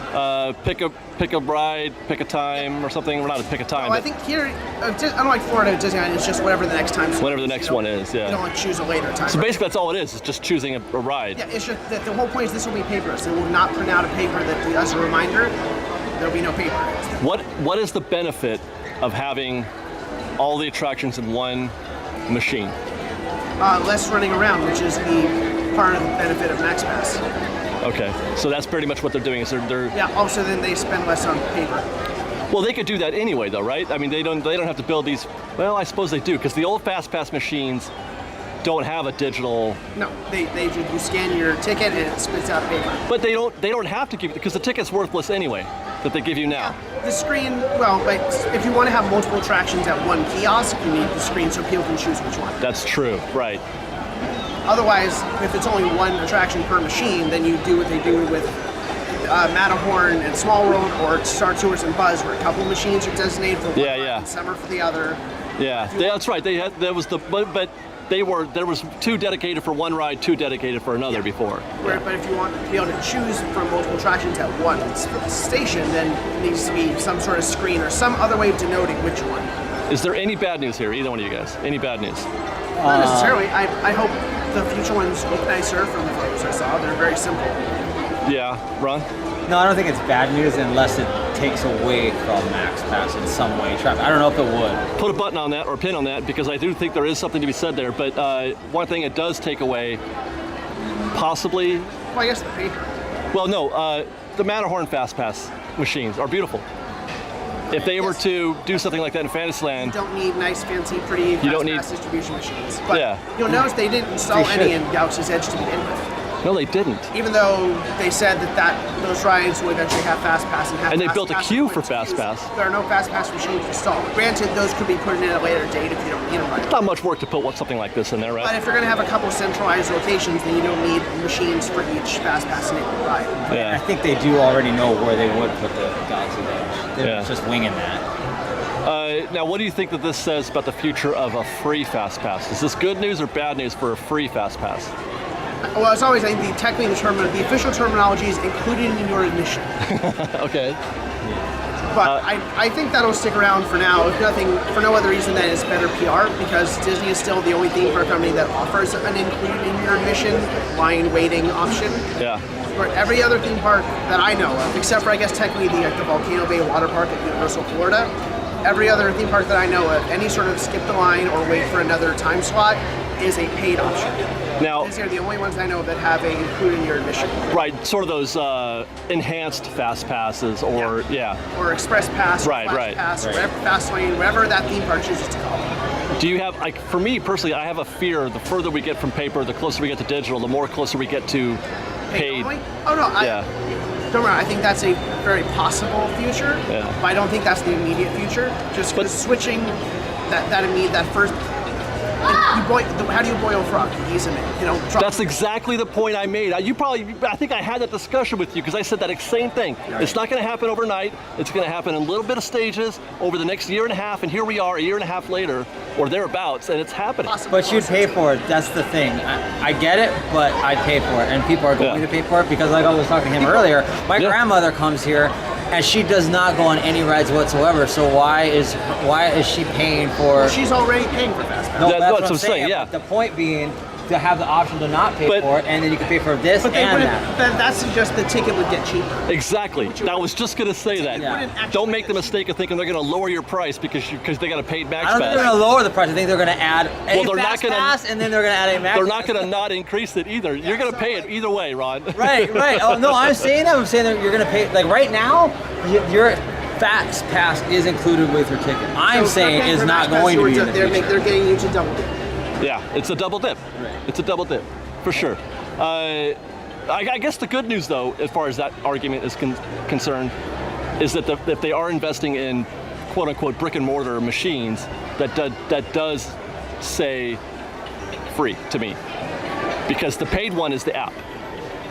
Pick a ride, pick a time or something. Well, not a pick a time. I think here, unlike Florida, Disneyland, it's just whatever the next time is. Whatever the next one is, yeah. You don't like choose a later time. So basically that's all it is. It's just choosing a ride. Yeah, it's just that the whole point is this will be paperless. It will not print out a paper that as a reminder. There'll be no paper. What is the benefit of having all the attractions in one machine? Less running around, which is the part of the benefit of Max Pass. Okay, so that's pretty much what they're doing. Is they're Yeah. Also, then they spend less on paper. well, they could do that anyway, though, right? I mean, they don't have to build these. Well, I suppose they do, because the old Fast Pass machines don't have a digital. No, you scan your ticket and it spits out paper. But they don't have to give, because the ticket's worthless anyway that they give you now. The screen, well, like if you want to have multiple attractions at one kiosk, you need the screen so people can choose which one. That's true, right? Otherwise, if it's only one attraction per machine, then you do what they do with Matterhorn and Small World, or Star Tours and Buzz, where a couple machines are designated for one ride and some are for the other. Yeah, that's right. There was there was two dedicated for one ride, two dedicated for another before. But if you want to be able to choose from multiple attractions at one station, then it needs to be some sort of screen or some other way of denoting which one. Is there any bad news here, either one of you guys? Any bad news? Not necessarily. I hope the future ones look nicer from the photos I saw. They're very simple. Yeah, Ron? No, I don't think it's bad news unless it takes away from Max Pass in some way. I don't know if it would. Put a button on that or a pin on that, because I do think there is something to be said there. But one thing it does take away, possibly. Well, I guess the paper. Well, no, the Matterhorn Fast Pass machines are beautiful. If they were to do something like that in Fantasyland, you don't need nice, fancy, pretty fast pass distribution machines. But you'll notice they didn't install any in Galaxy's Edge to begin with. No, they didn't. Even though they said that those rides would eventually have Fast Pass and they built a queue for Fast Pass. There are no Fast Pass machines installed. Granted, those could be put in at a later date if you don't need them right. It's not much work to put something like this in there, right? But if you're going to have a couple centralized locations, then you don't need machines for each Fast Pass enabled ride. Yeah. I think they do already know where they would put the Galaxy's Edge. They're just winging that. Now, what do you think that this says about the future of a free Fast Pass? Is this good news or bad news for a free Fast Pass? Well, it's always, I think, the official terminology is included in your admission. Okay. But I think that'll stick around for now, if nothing, for no other reason than it's better PR, because Disney is still the only theme park company that offers an included in your admission line waiting option. Yeah. For every other theme park that I know of, except for I guess technically the Volcano Bay Water Park at Universal Florida, every other theme park that I know of, any sort of skip the line or wait for another time slot is a paid option. Now, These are the only ones I know that have a included in your admission. right, sort of those enhanced fast passes, or Or Express Pass, or Right, Flash right. Pass, or whatever, Fast Lane, whatever that theme park chooses to call it. Do you have, like, for me personally, I have a fear the further we get from paper, the closer we get to digital, the more closer we get to paid. Only? Oh no, don't worry, I think that's a very possible future, but I don't think that's the immediate future. Just because switching that first, how do you boil a frog? You ease him in, That's exactly the point I made. I think I had that discussion with you because I said that same thing. Right. It's not going to happen overnight. It's going to happen in a little bit of stages over the next year and a half, and here we are a year and a half later, or thereabouts, and it's happening. But you'd pay for it. That's the thing. I get it, but I'd pay for it, and people are going to pay for it because, like I was talking to him earlier, my grandmother comes here, and she does not go on any rides whatsoever. So why is she paying for? Well, she's already paying for Fast Pass. No, that's what I'm saying. Yeah. The point being to have the option to not pay for it, and then you can pay for this and that. That suggests the ticket would get cheaper. Exactly. I was just going to say that. Yeah. Don't make the mistake of thinking they're going to lower your price because they got a paid Max Pass. I don't think they're going to lower the price. I think they're going to add Fast Pass, and then they're going to add a Max Pass. They're not going to not increase it either. You're going to pay it either way, Ron. Right. Oh no, I'm saying that. I'm saying that you're going to pay. Like right now, your Fast Pass is included with your ticket. I'm saying is not going to be in the future. They're getting you to double dip. Yeah, it's a double dip. Right. It's a double dip, for sure. I guess the good news, though, as far as that argument is concerned, is that if they are investing in quote-unquote brick-and-mortar machines, that does say free to me, because the paid one is the app,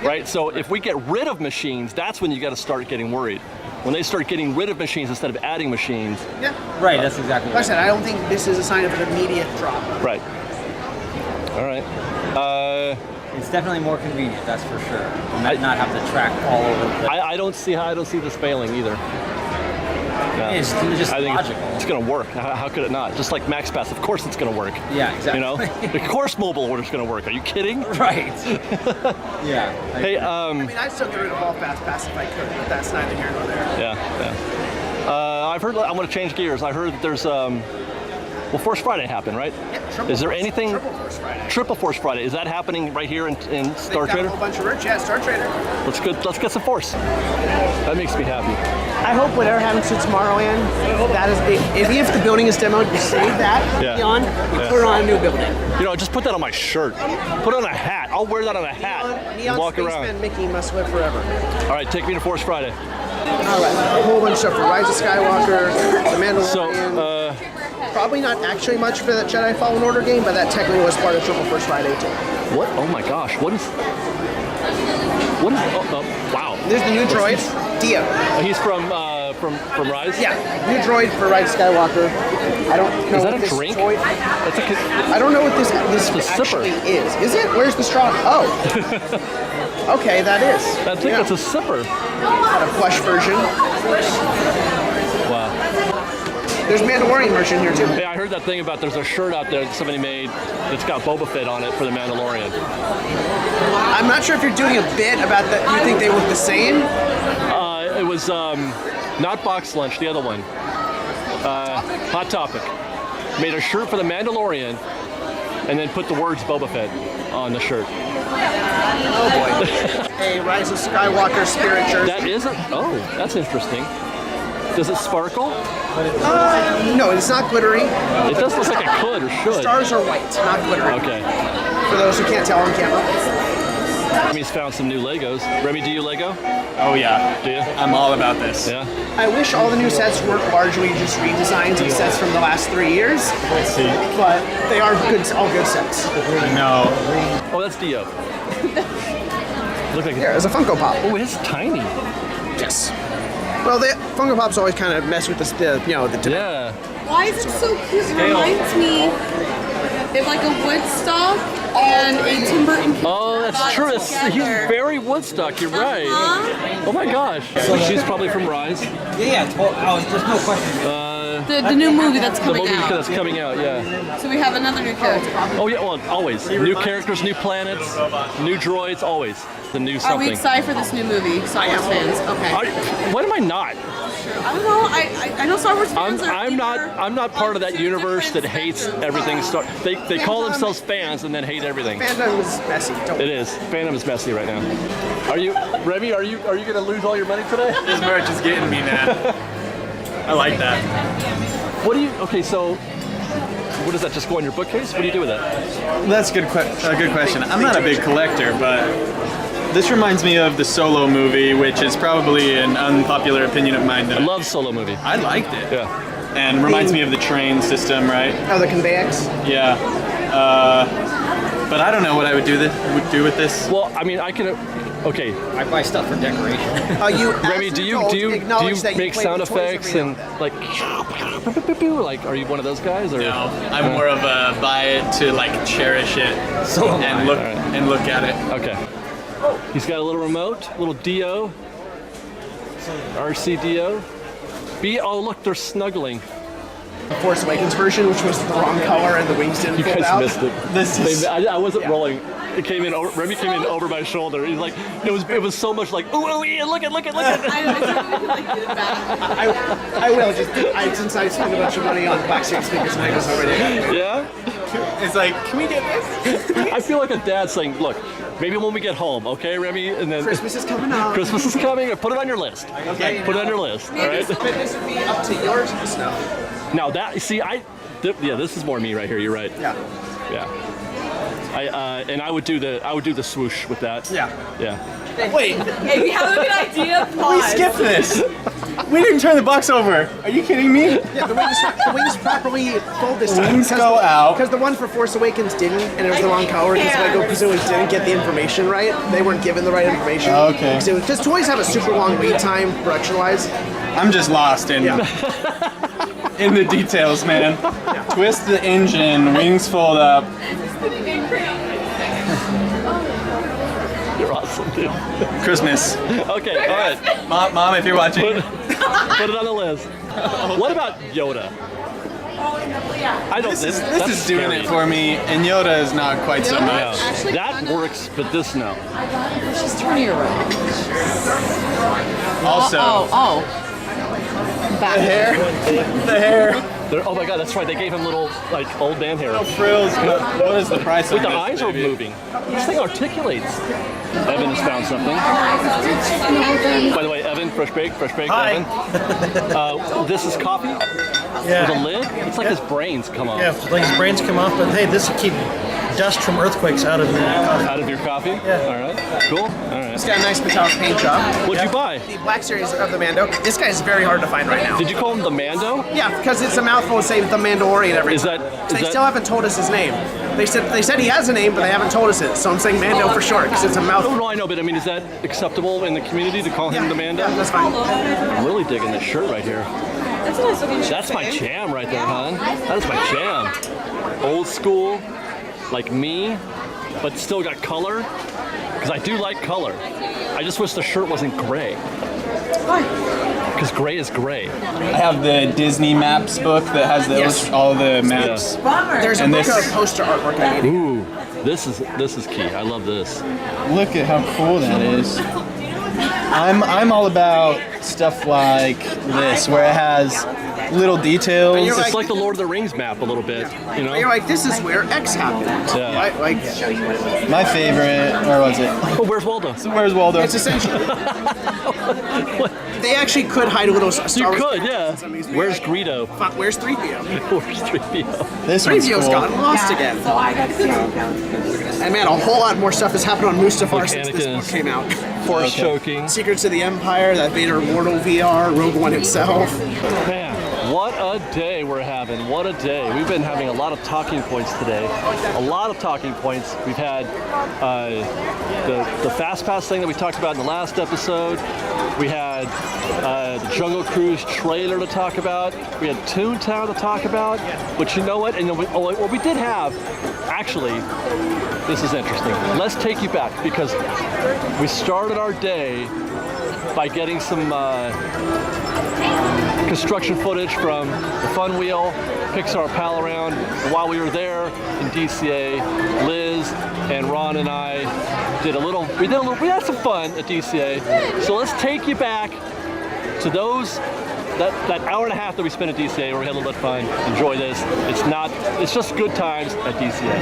right? So if we get rid of machines, that's when you got to start getting worried. When they start getting rid of machines instead of adding machines. Yeah. Right, that's exactly right. Like I said, I don't think this is a sign of an immediate drop. Right. All right. It's definitely more convenient, that's for sure. You might not have to track all over the place. I don't see this failing either. No. It's just I think logical. It's going to work. How could it not? Just like Max Pass, of course it's going to work. Yeah, exactly. Of course mobile order's going to work. Are you kidding? Right. Yeah. Hey, I mean, I'd still get rid of all Fast Pass if I could, but that's neither here nor there. Yeah. I've heard. I'm going to change gears. I heard that there's well, Force Friday happened, right? Yeah, Is there anything? Triple Force Friday. Triple Force Friday. Is that happening right here in Star Trader? A whole bunch of merch. Yeah, Star Trader. Let's get some Force. That makes me happy. I hope whatever happens to Tomorrowland, that is, if the building is demoed, you save that beyond, you put it on a new building. Just put that on my shirt. Put it on a hat. I'll wear that on a hat. Neon walk Spaceman around. Mickey must live forever. All right, take me to Force Friday. All right, a whole bunch of stuff for Rise of Skywalker, The Mandalorian. So, probably not actually much for that Jedi Fallen Order game, but that technically was part of Triple Force Friday too. what? Oh my gosh! What is? Oh, wow. There's the new droid, Dio. He's from Rise. Yeah, new droid for Rise of Skywalker. I don't know. Is that what a this drink? Droid, I don't know what this actually is. Is it? Where's the straw? Oh. Okay, that is. I think it's a sipper. Got a plush version. Wow. There's Mandalorian merch in here too. Yeah, I heard that thing about there's a shirt out there that somebody made that's got Boba Fett on it for the Mandalorian. I'm not sure if you're doing a bit about that. You think they look the same? It was not Box Lunch, the other one. Hot Topic. Made a shirt for the Mandalorian and then put the words Boba Fett on the shirt. Oh boy. A Rise of Skywalker spirit jersey. That isn't. Oh, that's interesting. Does it sparkle? No, it's not glittery. It does look like it could or should. Stars are white, not glittery. Okay. For those who can't tell on camera. Remy's found some new Legos. Remy, do you Lego? Oh yeah. Do you? I'm all about this. Yeah. I wish all the new sets weren't largely just redesigns of sets from the last 3 years. Let's see. But they are all good sets. No. Oh, that's Dio. Look like There, it's a Funko Pop. Oh, it's tiny. Yes. Well, the Funko Pops always kind of mess with the Yeah. Why is it so cute? It reminds me They have like a Woodstock and a Tim Burton. Oh, that's true. He's very Woodstock. You're right. Oh my gosh. So she's probably from Rise. Yeah. Oh, there's no question. The new movie that's The coming movie out. that's coming out, yeah. So we have another new character. Oh yeah, well, always. New characters, new planets, new droids, always. The new Are we something. excited for this new movie? Star Wars fans. Okay. When am I not? I don't know. I know Star Wars fans are. I'm not part of that universe that hates everything. They call themselves fans and then hate everything. Fandom is messy. It is. Fandom is messy right now. Are you, Remy? Are you gonna lose all your money today? This merch is getting me, man. I like that. What do you? Okay, so what does that just go in your bookcase? What do you do with it? That's a good question. I'm not a big collector, but this reminds me of the Solo movie, which is probably an unpopular opinion of mine. I love Solo movie. I liked it. Yeah. And reminds me of the train system, right? Oh, the conveyance. Yeah. But I don't know what I would do with this. Well, I mean, I can. Okay, I buy stuff for decoration. Remy, do you make sound effects and like are you one of those guys or? No, I'm more of a buy it to like cherish it and look at it. Okay. He's got a little remote, little DO, RC DO. Oh look, they're snuggling. The Force Awakens version, which was the wrong color and the wings didn't You fold guys out. missed it. I wasn't rolling. It came in. Remy came in over my shoulder. He's like, it was so much like, ooh, yeah, look at. I don't know if we can like get it back. I will since I spent a bunch of money on Black Series speakers and I was already. Yeah. It's like, can we get this? I feel like a dad saying, look, maybe when we get home, okay, Remy, and then Christmas is coming up. Christmas is coming. Put it on your list. Okay. Put it on your list. All right. But this would be up to yours snow. Now that this is more me right here. You're right. Yeah. Yeah. And I would do the swoosh with that. Yeah. Yeah. Wait, Hey, we have a good idea. we Pause. skipped this. We didn't turn the box over. Are you kidding me? Yeah, the wings properly fold this time. Wings go out. Because the one for Force Awakens didn't, and it was the wrong color. Because Lego presumably didn't get the information right. They weren't given the right information. Okay. Because toys have a super long lead time, production-wise. I'm just lost in the details, man. Twist the engine, wings fold up. You're awesome, dude. Christmas. Okay. All right. Mom, if you're watching. Put it on the list. What about Yoda? I don't. This is doing it for me, and Yoda is not quite so much. Yeah. That works, but this no. Just turn your around. Also, Back. the hair, Oh my God, that's right. They gave him little like old man hair. frills. What is the price Wait, of the this, eyes are baby? moving. This thing articulates. Evan has found something. By the way, Evan, fresh baked, Hi. Evan. This is coffee with a lid. It's like his brains come off. Yeah, like his brains come off, but hey, this will keep dust from earthquakes out of the coffee. Out of your coffee? Yeah. All right. Cool. All right. It's got a nice metallic paint job. What'd you buy? The Black Series of the Mando. This guy is very hard to find right now. Did you call him the Mando? Yeah, because it's a mouthful to say the Mandalorian every Is time. that- They is that- still haven't told us his name. They said he has a name, but they haven't told us it. So I'm saying Mando for short, because it's a Oh, mouthful. no, I know, but I mean, is that acceptable in the community to call him the Mando? Yeah, that's fine. I'm really digging this shirt right here. That's a nice looking shirt. That's my jam right there, hon. That is my jam. Old school, like me, but still got color. Because I do like color. I just wish the shirt wasn't gray. Because gray is gray. I have the Disney Maps book that has all the maps. There's a And book this- of poster artwork I need. Ooh, this is key. I love this. Look at how cool that is. I'm all about stuff like this, where it has little details. You're It's like the Lord of the Rings map a little bit, you know? You're like, this is where X happened. Yeah. Right? Like, My favorite, where was it? Oh, where's Waldo? Where's Waldo? it's essentially. They actually could hide a little Star You Wars. could, yeah. Where's Greedo? Fuck, where's 3PO? Where's 3PO? This one's 3PO's cool. gotten lost again. And man, a whole lot more stuff has happened on Mustafar since this Anakin book is- came out. Force choking. Secrets of the Empire, that Vader Immortal VR, Rogue One itself. Man, What a day we're having. What a day. We've been having a lot of talking points today. A lot of talking points. We've had the Fast Pass thing that we talked about in the last episode. We had the Jungle Cruise trailer to talk about. We had ToonTown to talk about. But you know what? And what we did have, actually, this is interesting. Let's take you back because we started our day by getting some construction footage from the Fun Wheel, Pixar Pal Around. While we were there in DCA, Liz and Ron and I we had some fun at DCA. So let's take you back to that hour and a half that we spent at DCA where we had a little bit of fun. Enjoy this. It's just good times at DCA.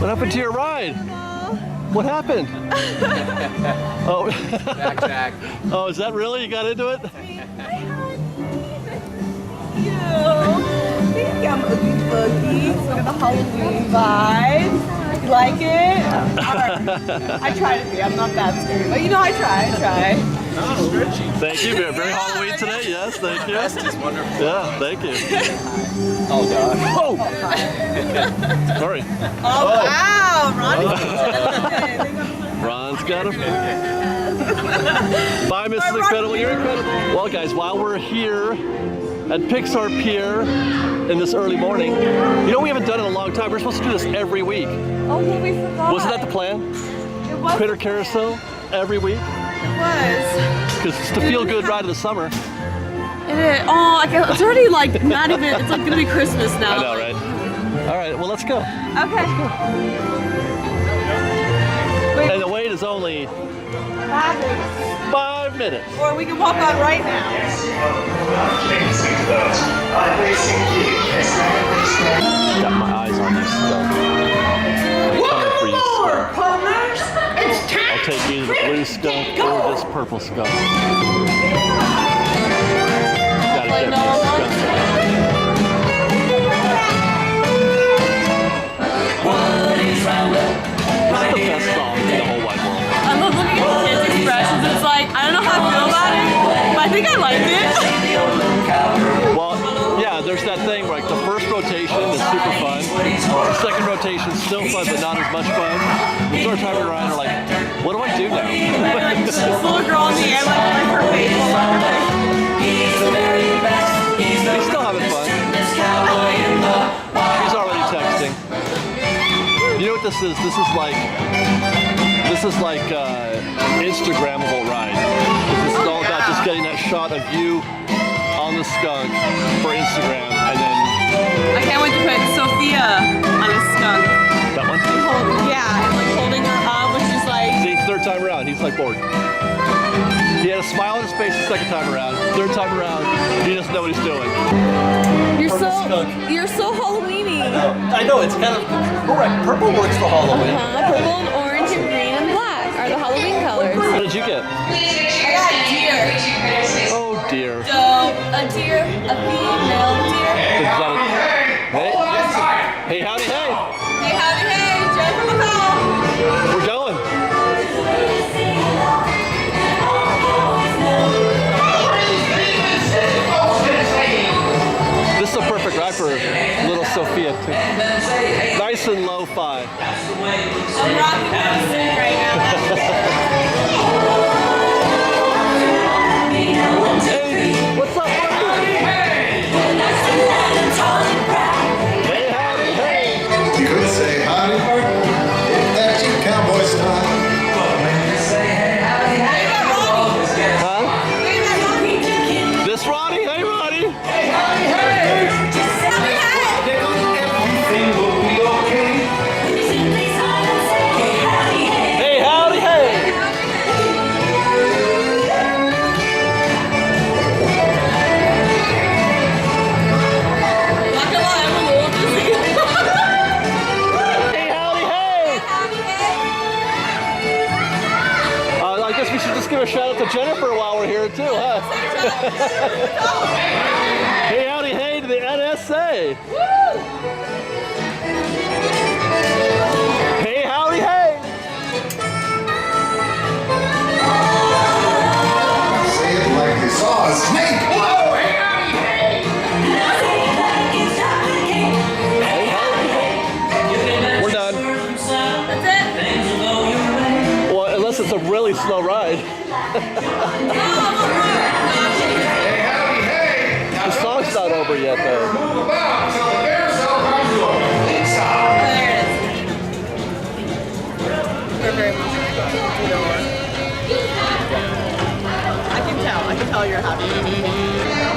What happened to your ride? What happened? Oh. Jack. Oh, is that really? You got into it? I think I'm Oogie Boogie. Look at the Halloween vibes. You like it? I try to be. I'm not that scary. But you know, I try. Thank you. Very Halloween today. Yes, thank you. That's just wonderful. Yeah, thank you. Oh gosh. Oh! Sorry. Oh, wow. Ron's got him. Bye, Mrs. Incredible. You're incredible. Well, guys, while we're here at Pixar Pier in this early morning, you know we haven't done it in a long time. We're supposed to do this every week. Oh, well, we forgot. Wasn't that the plan? It was. Critter Carousel every week? It was. Because it's the feel-good ride of the summer. It is. Oh, it's already like not even, it's like gonna be Christmas now. I know, right? All right, well, let's go. Okay. And the wait is only 5 minutes. Or we can walk on right now. Got my eyes on you still. I'm coming for you, skunk. I'll take either the blue skunk or this purple skunk. Gotta get me a skunk. This is the best song in the whole wide world. I love looking at the kids' expressions. It's like, I don't know how I feel about it, but I think I like it. Well, yeah, there's that thing where like the first rotation is super fun. The second rotation is still fun, but not as much fun. The third time around, are like, what do I do now? Like, this little girl in the air, like her face. He's still having fun. He's already texting. You know what this is? This is like Instagrammable ride. This is all about just getting that shot of you on the skunk for Instagram, and then I can't wait to put Sophia on a skunk. that one. Yeah, and like holding her up, which is like. See, third time around, he's like bored. He had a smile on his face the second time around. Third time around, he doesn't know what he's doing. You're so Halloween-y. I know, it's kind of correct. Purple works for Halloween. Purple and orange and green and black are the Halloween colors. What did you get? I got deer. Oh dear. So, a deer, a female deer. Hey, hey, howdy, hey. Hey, howdy, hey, Joe from the call. We're going. This is a perfect ride for little Sophia too. Nice and lo-fi. I'm rocking Tustin right now. Hey, what's up, partner? Hey, howdy, hey. You could say howdy, if that's your cowboy style. Huh? This Ronnie? Hey, Ronnie. Hey, howdy, hey. Everything will be okay. Hey, howdy. Let's give a shout out to Jennifer while we're here too, huh? Hey, howdy, hey to the NSA. Hey, howdy, hey. Say it like they saw a snake. Whoa, hey, howdy, hey. We're done. That's it? Well, unless it's a really slow ride. Hey, howdy, hey. The song's not over yet, though. Move about till the carousel comes to a complete stop. There it is. We're very much I can tell you're happy.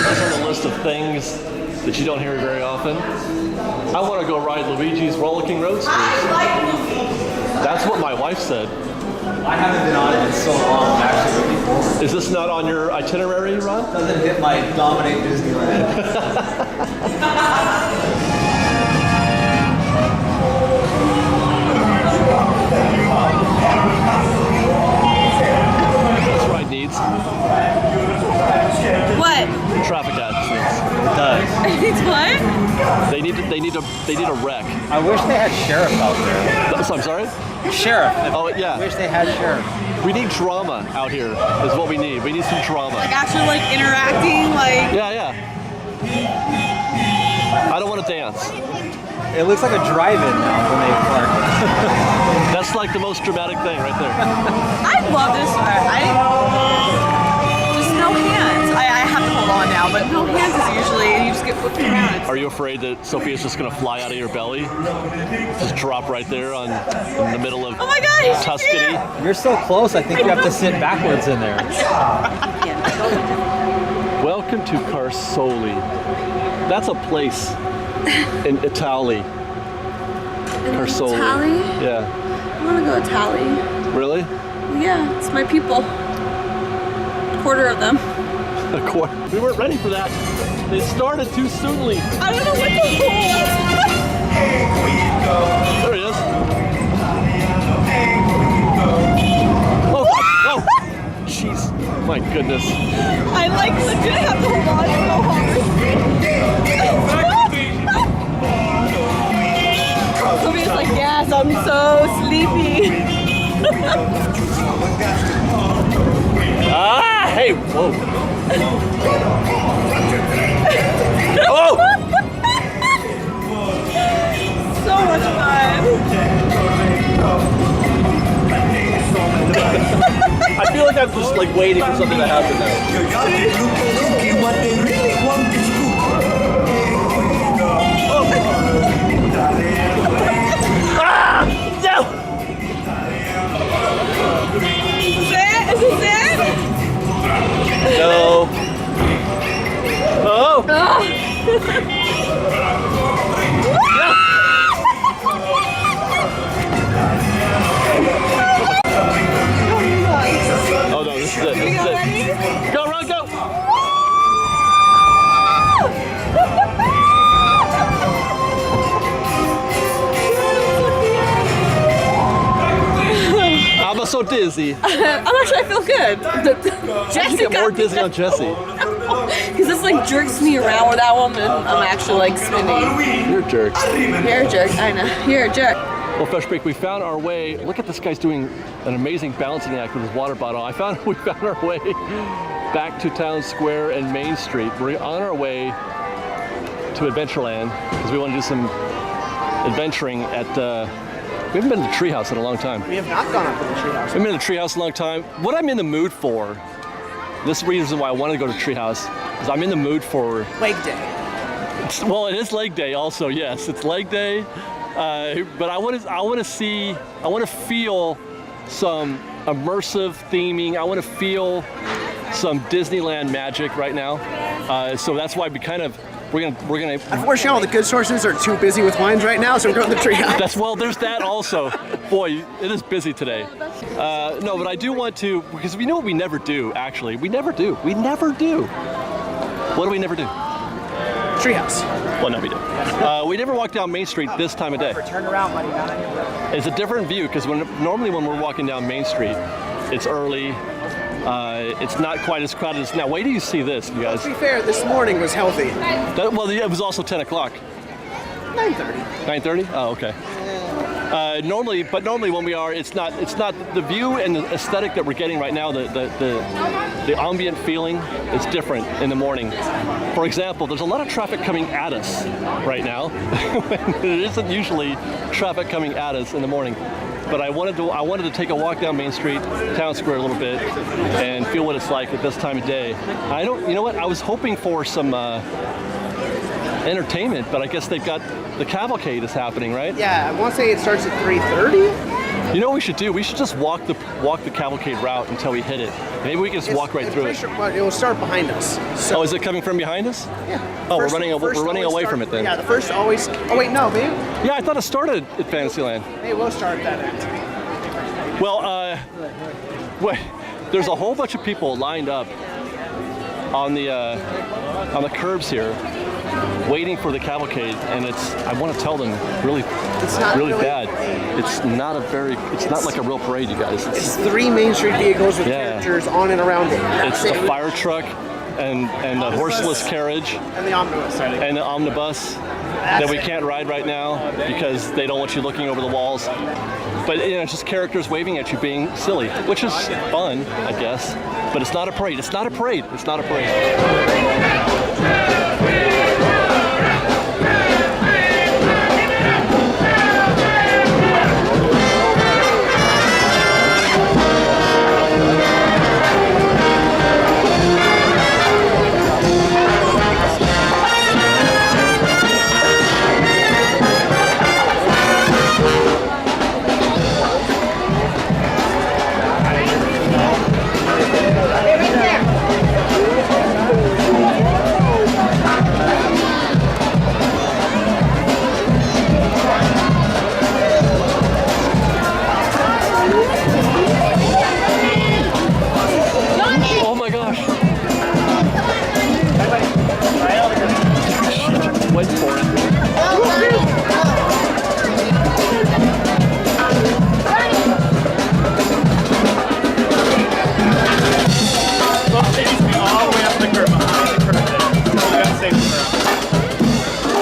That's on the list of things that you don't hear very often. I want to go ride Luigi's Rollicking Roadsters. That's what my wife said. I haven't been on it in so long. I'm actually looking forward. Is this not on your itinerary, Ron? Doesn't hit my dominate Disneyland. This ride needs What? traffic accidents. It does. It's what? They need a wreck. I wish they had sheriff out there. I'm sorry? Sheriff. Oh, I yeah. wish they had sheriff. We need drama out here is what we need. We need some drama. Like actually like interacting, like Yeah. I don't want to dance. It looks like a drive-in now when they park. That's like the most dramatic thing right there. I love this. Just no hands. I have to hold on now, but no hands is usually you just get flipped around. Are you afraid that Sophia's just going to fly out of your belly? Just drop right there in the middle of Oh my God! Tuscany? You're so close, I think you have to sit backwards in there. Welcome to Carsoli. That's a place in Italy. Carsoli. Italy? Yeah. I want to go Italy. Really? Yeah, it's my people. Quarter of them. A quarter. We weren't ready for that. They started too soonly. I don't know what the There he is. Oh, oh, jeez. My goodness. I like legit have to hold on so hard. Sophia's like, yes, I'm so sleepy. Ah, hey, whoa. Oh! So much fun. I feel like I'm just like waiting for something to happen now. Ah! No! Is this it? No. Oh! Oh no, this is it. This is it. Go, Ron, go! I'm so dizzy. I feel good. Jesse Get more dizzy on Jesse. Because this like jerks me around with that one, and I'm actually like spinning. You're jerks. You're a jerk. I know. You're a jerk. Well, Fresh Break, we found our way. Look at this guy's doing an amazing balancing act with his water bottle. We found our way back to Town Square and Main Street. We're on our way to Adventureland because we want to do some adventuring at. We haven't been to the treehouse in a long time. We have not gone up to the treehouse. I haven't been to the treehouse in a long time. What I'm in the mood for, this is the reason why I want to go to treehouse, is I'm in the mood for Leg day. well, it is leg day also, yes. It's leg day. But I want to feel some immersive theming. I want to feel some Disneyland magic right now. So that's why we're gonna. Unfortunately, all the good sources are too busy with wines right now, so we're going to the treehouse. There's that also. Boy, it is busy today. No, but I do want to, because we know what we never do. Actually, we never do. What do we never do? Treehouse. Well, no, we did. We never walked down Main Street this time of day. Turn around, buddy. Not on your road. It's a different view because normally when we're walking down Main Street, it's early. It's not quite as crowded as now. Wait till you see this, you guys. To be fair, this morning was healthy. Well, it was also 10 o'clock. 9:30. 9:30? Oh, okay. Normally when we are, it's not the view and the aesthetic that we're getting right now. The ambient feeling is different in the morning. For example, there's a lot of traffic coming at us right now. There isn't usually traffic coming at us in the morning. But I wanted to take a walk down Main Street, Town Square a little bit, and feel what it's like at this time of day. You know what? I was hoping for some entertainment, but I guess they've got the cavalcade is happening, right? Yeah, I want to say it starts at 3:30. You know what we should do? We should just walk the cavalcade route until we hit it. Maybe we can just walk right through it. Sure, well, it will start behind us. So, Oh, is it coming from behind us? yeah. Oh, First- we're running always away start- from it then. Yeah, the first always. Oh wait, no, maybe. Yeah, I thought it started at Fantasyland. Maybe we'll start at that end. Well, wait, there's a whole bunch of people lined up on the curbs here, waiting for the cavalcade, and I want to tell them really bad. It's not like a real parade, you guys. It's 3 Main Street vehicles with Yeah. characters on and around it. It's the fire truck and the horseless carriage And the omnibus. and the omnibus that we can't ride right now because they don't want you looking over the walls. But it's just characters waving at you, being silly, which is fun, I guess. But it's not a parade. It's not a parade. It's not a parade. Oh my gosh. Wait for it. All the way up the curb. Behind the curb there. So we gotta save the curb.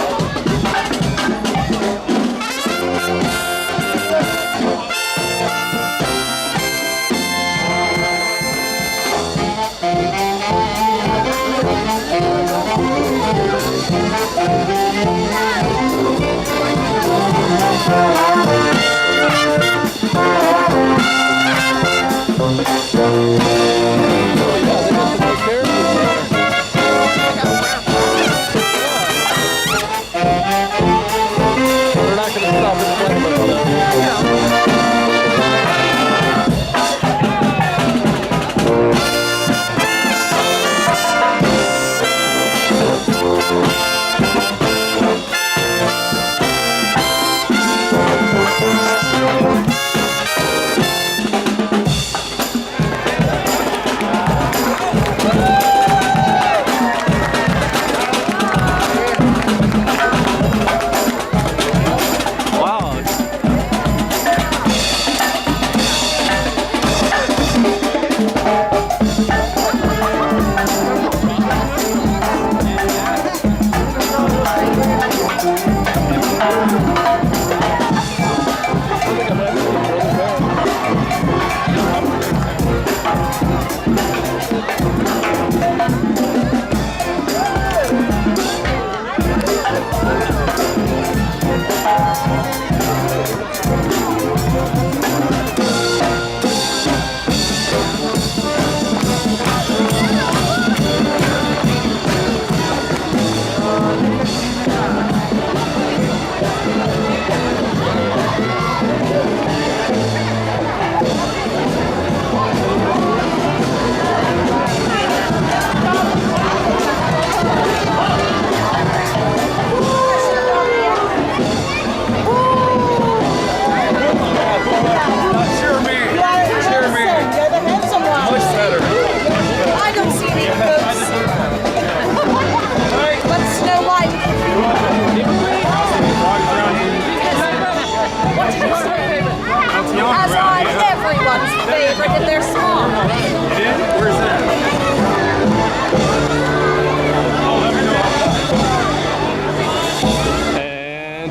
We're not going to stop at the playlist, though. Wow.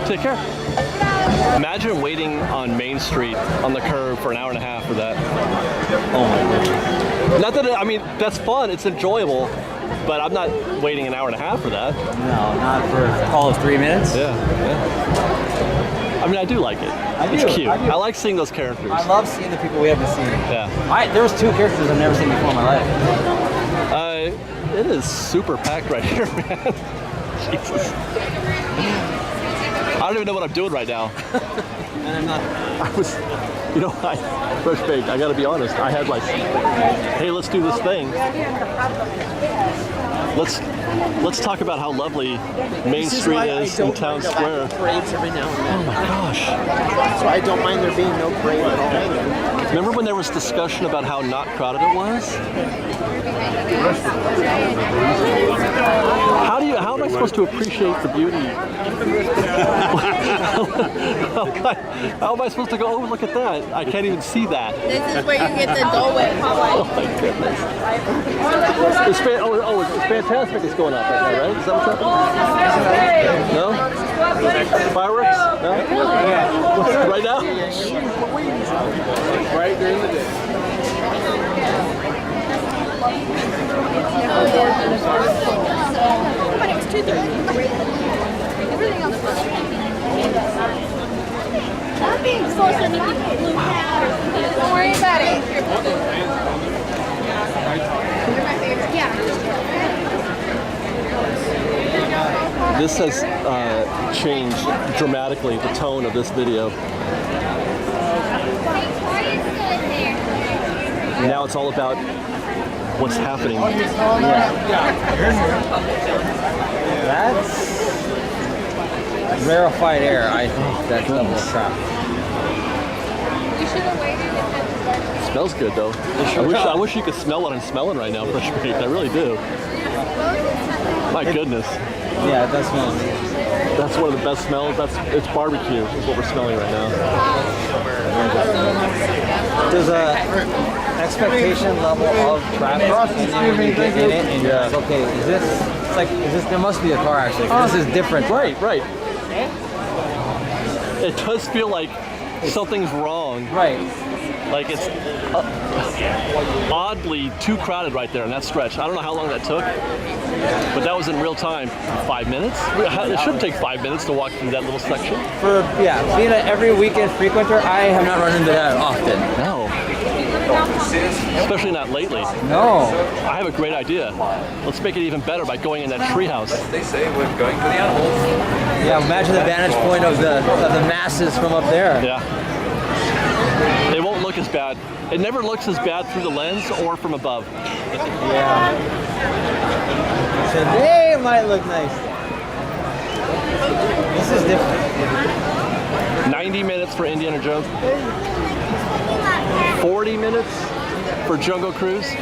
Take care. Imagine waiting on Main Street on the curb for an hour and a half for that. Oh my goodness. Not that I mean that's fun. It's enjoyable, but I'm not waiting an hour and a half for that. No, not for a call of 3 minutes. Yeah. I mean, I do like it. It's cute. I like seeing those characters. I love seeing the people we haven't seen. Yeah. There was 2 characters I've never seen before in my life. It is super packed right here, man. Jesus. I don't even know what I'm doing right now. And I'm not. I was, you know, fresh baked. I got to be honest. I had like, hey, let's do this thing. Let's talk about how lovely Main Street is in Town Square. Parades every now and then. Oh my gosh. That's why I don't mind there being no parade at all. Remember when there was discussion about how not crowded it was? How am I supposed to appreciate the beauty? How am I supposed to go, oh, look at that. I can't even see that. This is where you get the doorway. Oh my goodness. It's fantastic it's going up right now, right? Is that what's happening? No? Fireworks? No? Right now? Right during the day. But it was 2:30. Everything else was. I'm being supposed to not get blue powder. Don't worry about it. You're my favorite. Yeah. This has changed dramatically the tone of this video. Now it's all about what's happening. That's rarefied air. I think that's double crap. We should have waited if it was dark. Smells good though. I wish you could smell what I'm smelling right now, fresh baked. I really do. My goodness. Yeah, that smells. That's one of the best smells. It's barbecue is what we're smelling right now. There's a expectation level of traffic, and then when you get in it, and you're like, okay, is this? There must be a car actually. 'Cause this is different. Right. It does feel like something's wrong. Right. Like it's oddly too crowded right there in that stretch. I don't know how long that took, but that was in real time. 5 minutes? It shouldn't take 5 minutes to walk through that little section. Being an every weekend frequenter, I have not run into that often. No. Especially not lately. No. I have a great idea. Let's make it even better by going in that treehouse. They say we're going for the animals. Yeah, imagine the vantage point of the masses from up there. Yeah. It won't look as bad. It never looks as bad through the lens or from above. Yeah. Today it might look nice. This is different. 90 minutes for Indiana Jones. 40 minutes for Jungle Cruise.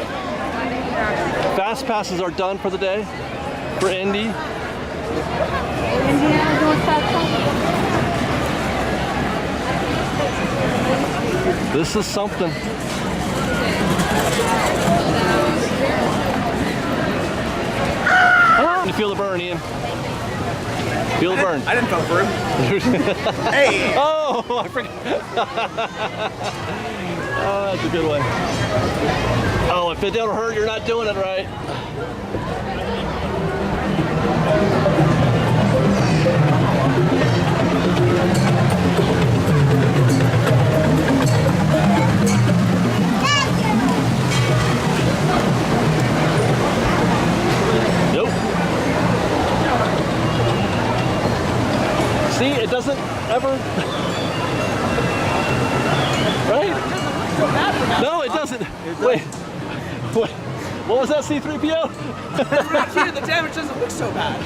Fast passes are done for the day for Indy. This is something. You feel the burn, Ian? Feel the burn. I didn't feel for him. Hey! Oh, I forgot. Oh, that's a good one. Oh, if it don't hurt, you're not doing it right. Nope. See, it doesn't ever. Right? No, it doesn't. Wait. What was that, C-3PO? The damage doesn't look so bad.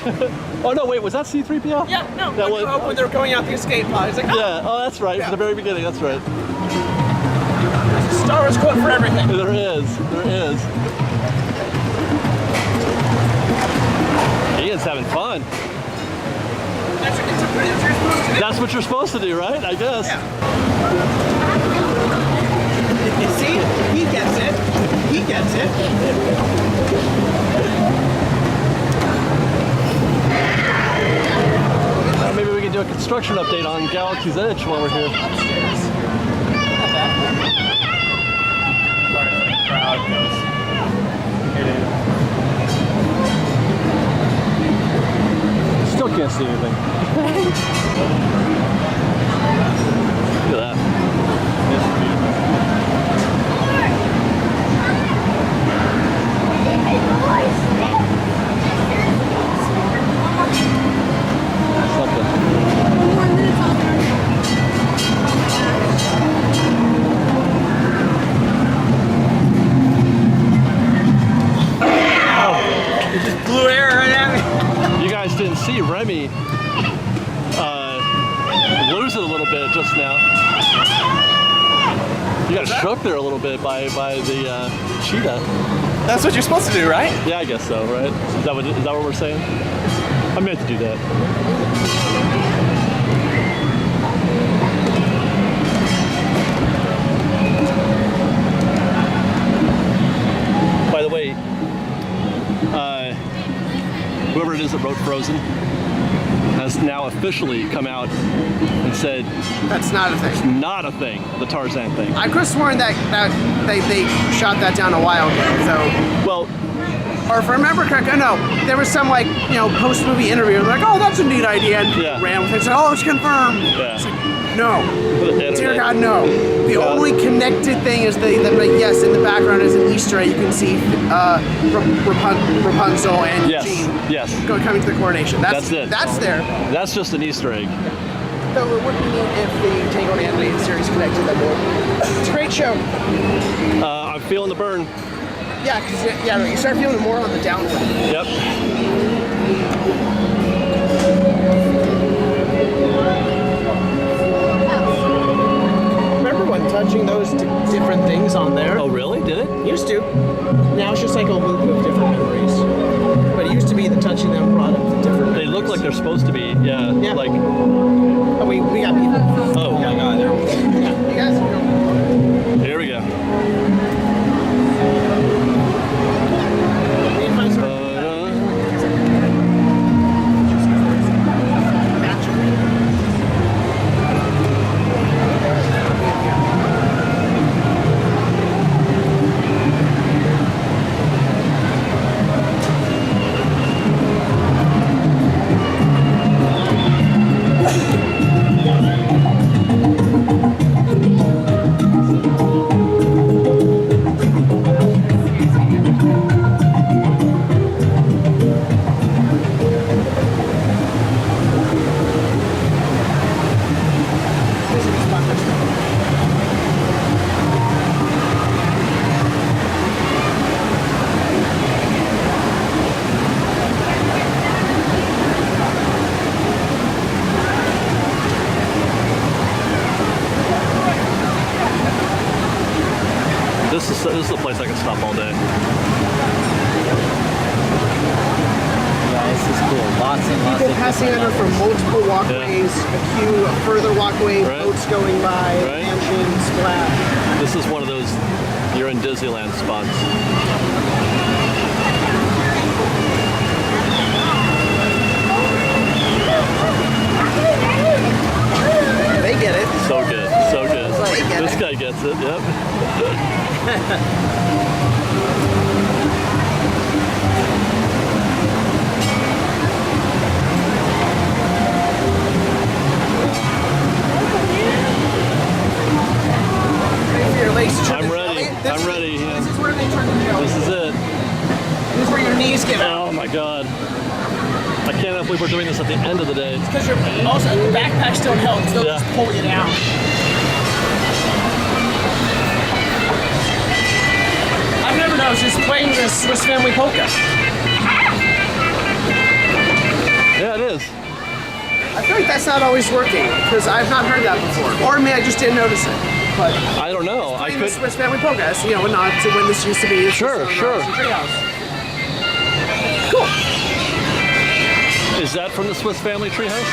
Oh no, wait, was that C-3PO? Yeah, no. That was. When they're going out the escape pod, it's like, oh, Yeah, oh, that's right, from the very beginning, that's right. Star Wars quote for everything. There is. Ian's having fun. That's what you're supposed to do, right? I guess. Yeah. You see? He gets it. He gets it. maybe we can do a construction update on Galaxy's Edge while we're here. Still can't see anything. Look at that. Blue air right at me. You guys didn't see Remy lose it a little bit just now. You got shook there a little bit by the cheetah. That's what you're supposed to do, right? Yeah, I guess so, right? Is that what we're saying? I meant to do that. By the way, whoever it is that wrote Frozen has now officially come out and said That's not a thing. not a thing, the Tarzan thing. I could have sworn that they shot that down a while ago. So, Well, or if I remember correctly, no, there was some post-movie interview like, oh, that's a neat idea, and Yeah. ran with it. Said, oh, it's confirmed. yeah. No, For the dear internet. God, no. The only connected thing is yes, in the background is an Easter egg. You can see Rapunzel and Yes, Jean yes. coming to the coronation. That's it. That's there. That's just an Easter egg. Though it would be neat if the Tango and animated series connected them more. It's a great show. I'm feeling the burn. Yeah, because you start feeling it more on the downward. Yep. Remember when touching those different things on there? Oh, really? Did it? Used to. Now it's just like a loop of different memories. But it used to be the touching them brought up the different They memories. look like they're supposed to be. Yeah. Yeah. Like. Oh, we got people. Oh my God. Yeah, you guys can go. Here we go. Need to find some- This is a place I can stop all day. Yeah, this is cool. Lots and lots People of passing different under from levels. multiple walkways, a queue, a further walkway, Right. boats going by, Right. mansions, splash. This is one of those you're in Disneyland spots. They get it. So good. So good. They get This it. guy gets it. Yep. Ready for your legs to turn I'm to ready. belly? This I'm is- ready. This is where they turn to jelly. This is it. This is where your knees get out. Oh my God. I can't believe we're doing this at the end of the day. Because your also the backpacks don't help. They'll Yeah. just pull you down. I've never noticed just playing the Swiss Family Polka. Yeah, it is. I feel like that's not always working because I've not heard that before. Or maybe I just didn't notice it. But I don't know. I playing the could. Swiss Family Polka, as, a nod to when this used to be. Sure, sure. Treehouse. Cool. Is that from the Swiss Family Treehouse?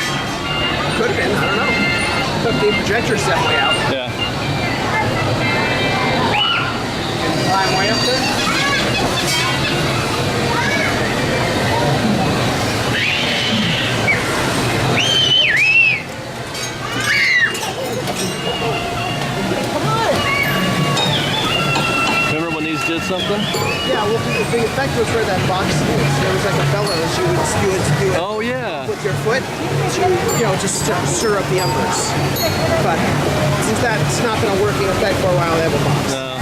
Could have been. I don't know. But the projector's definitely out. Yeah. Climb way up there. something? Yeah, well, the effect was where that box is. There was like a bellows you would do it Oh yeah. with your foot to, just stir up the embers. But since that's not been a working effect for a while, they have a box. No.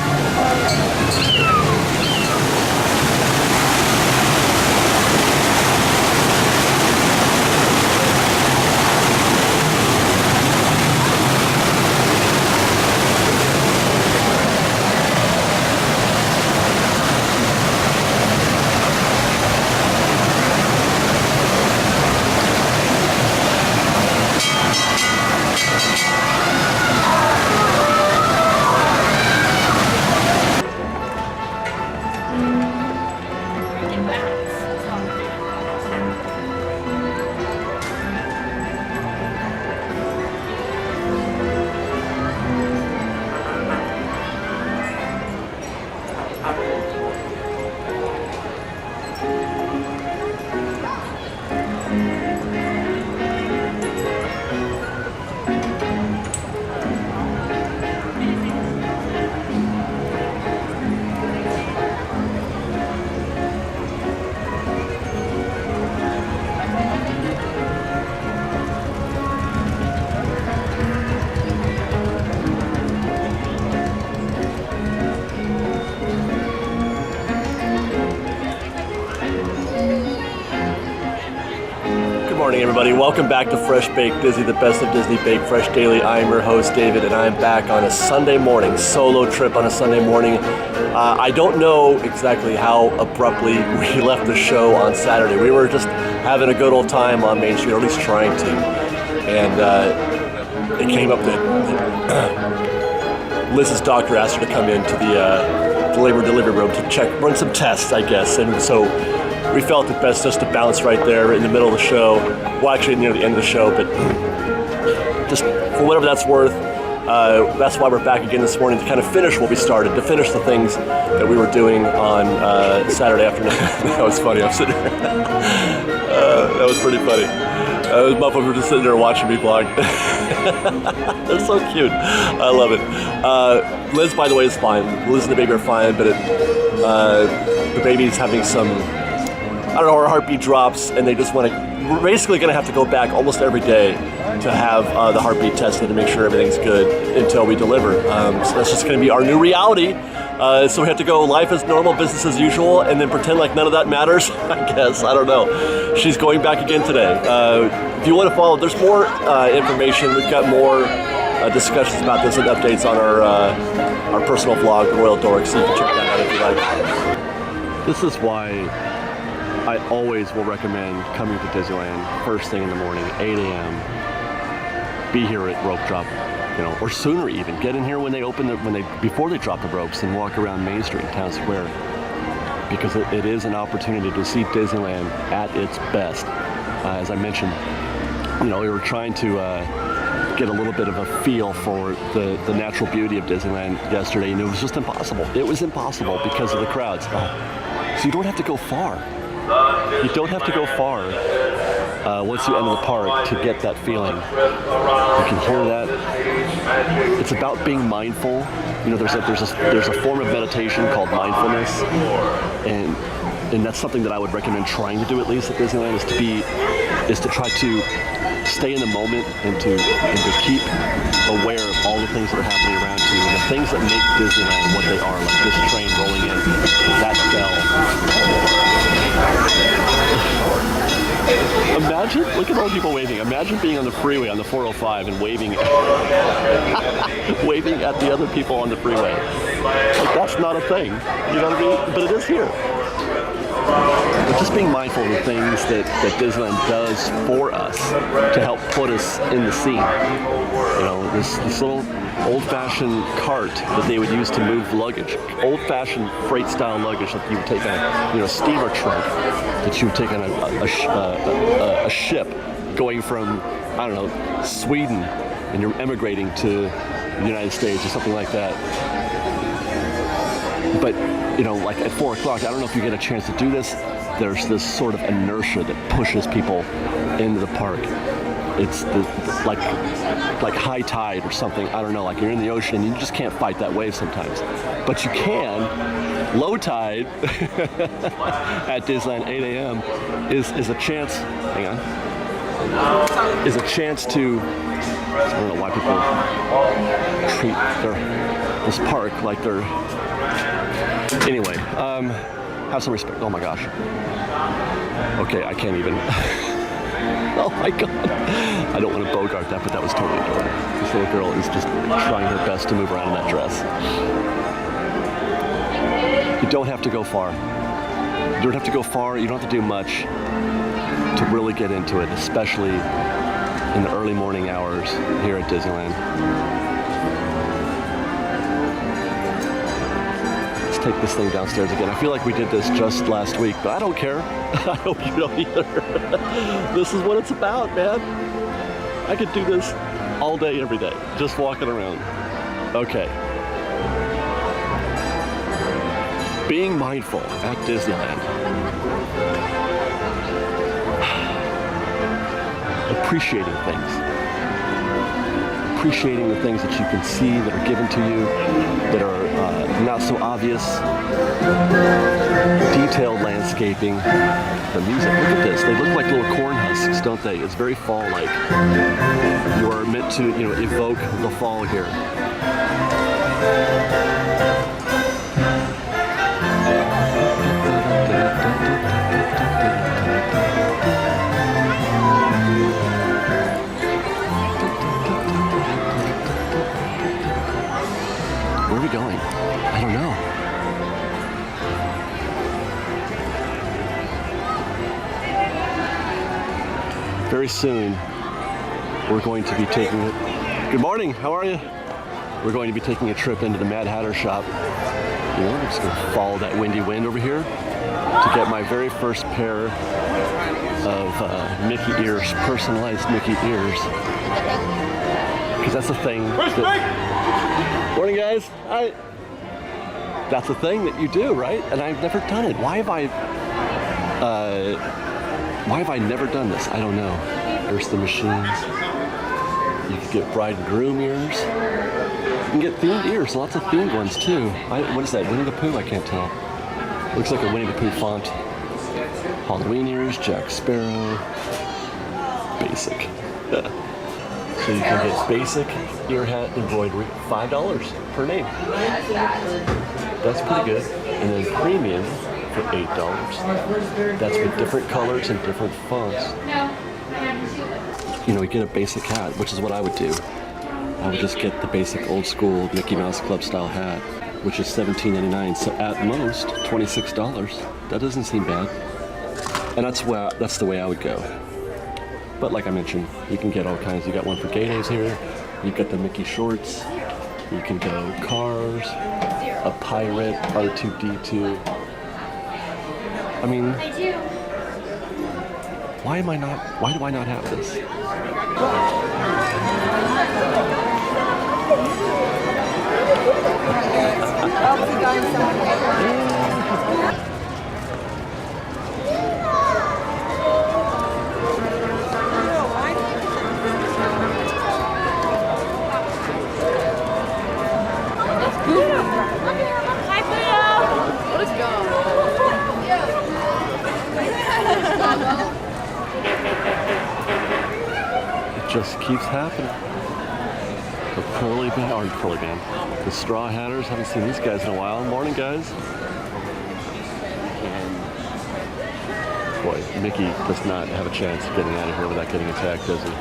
Good morning, everybody. Welcome back to Fresh Baked Disney, the best of Disney Baked Fresh Daily. I am your host, David, and I'm back on a Sunday morning, solo trip on a Sunday morning. I don't know exactly how abruptly we left the show on Saturday. We were just having a good old time on Main Street, or at least trying to. And it came up that Liz's doctor asked her to come into the labor and delivery room to run some tests, I guess. And so we felt it best just to bounce right there in the middle of the show. Well, actually near the end of the show, but just for whatever that's worth, that's why we're back again this morning to kind of finish what we started, to finish the things that we were doing on Saturday afternoon. That was funny. I'm sitting there. That was pretty funny. Those motherfuckers were just sitting there watching me vlog. They're so cute. I love it. Liz, by the way, is fine. Liz and the baby are fine, but the baby's having some, I don't know, her heartbeat drops, and they just want to, we're basically going to have to go back almost every day to have the heartbeat tested to make sure everything's good until we deliver. So that's just going to be our new reality. So we have to go life as normal, business as usual, and then pretend like none of that matters, I guess. I don't know. She's going back again today. If you want to follow, there's more information. We've got more discussions about this and updates on our personal vlog, The Royal Dork, so you can check that out if you like. This is why I always will recommend coming to Disneyland first thing in the morning, 8 a.m. Be here at rope drop, or sooner even. Get in here when they open before they drop the ropes, and walk around Main Street in Town Square, because it is an opportunity to see Disneyland at its best. As I mentioned, we were trying to get a little bit of a feel for the natural beauty of Disneyland yesterday, and it was just impossible. It was impossible because of the crowds. So you don't have to go far. You don't have to go far once you enter the park to get that feeling. You can hear that. It's about being mindful. There's a form of meditation called mindfulness, and that's something that I would recommend trying to do, at least at Disneyland, is to try to stay in the moment and to keep aware of all the things that are happening around you, and the things that make Disneyland what they are, like this train rolling in, that bell. Imagine, look at all the people waving. Imagine being on the freeway on the 405 and waving at the other people on the freeway. Like, that's not a thing, you know what I mean? But it is here. But just being mindful of the things that Disneyland does for us to help put us in the scene. This little old-fashioned cart that they would use to move luggage, old-fashioned freight-style luggage that you would take on a steamer trunk that you would take on a ship going from, I don't know, Sweden, and you're emigrating to the United States or something like that. But, like at 4 o'clock, I don't know if you get a chance to do this, there's this sort of inertia that pushes people into the park. it's like high tide or something. I don't know. Like you're in the ocean and you just can't fight that wave sometimes. But you can. Low tide at Disneyland 8 a.m. is a chance. Hang on. Is a chance to. I don't know why people treat this park like they're. Anyway, have some respect. Oh my gosh. Okay, I can't even. Oh my god. I don't want to bogart that, but that was totally adorable. This little girl is just trying her best to move around in that dress. You don't have to go far. You don't have to go far, you don't have to do much to really get into it, especially in the early morning hours here at Disneyland. Let's take this thing downstairs again. I feel like we did this just last week, but I don't care. I hope you don't either. This is what it's about, man. I could do this all day, every day, just walking around. Okay. Being mindful at Disneyland. Appreciating things. Appreciating the things that you can see that are given to you, that are not so obvious. Detailed landscaping. The music. Look at this. They look like little corn husks, don't they? It's very fall-like. You are meant to, evoke the fall here. Where are we going? I don't know. Very soon, we're going to be taking it. Good morning, how are you? We're going to be taking a trip into the Mad Hatter shop. I'm just going to follow that windy wind over here to get my very first pair of Mickey ears, personalized Mickey ears. Because that's the thing. Morning, guys. Hi. That's the thing that you do, right? And I've never done it. Why have I never done this? I don't know. There's the machines. You can get bride and groom ears. You can get themed ears, lots of themed ones too. What is that, Winnie the Pooh? I can't tell. Looks like a Winnie the Pooh font. Halloween ears, Jack Sparrow. Basic. So you can get basic ear hat embroidery, $5 per name. That's pretty good. And then premium for $8. That's with different colors and different fonts. We get a basic hat, which is what I would do. I would just get the basic old school Mickey Mouse Club style hat, which is $17.99. So at most, $26. That doesn't seem bad. And that's the way I would go. But like I mentioned, you can get all kinds. You got one for gay days here. You've got the Mickey shorts. You can go Cars, a pirate, R2-D2. I mean, why do I not have this? It just keeps happening. The Pearly Band, the Straw Hatters. Haven't seen these guys in a while. Morning, guys. Boy, Mickey does not have a chance of getting out of here without getting attacked, does he?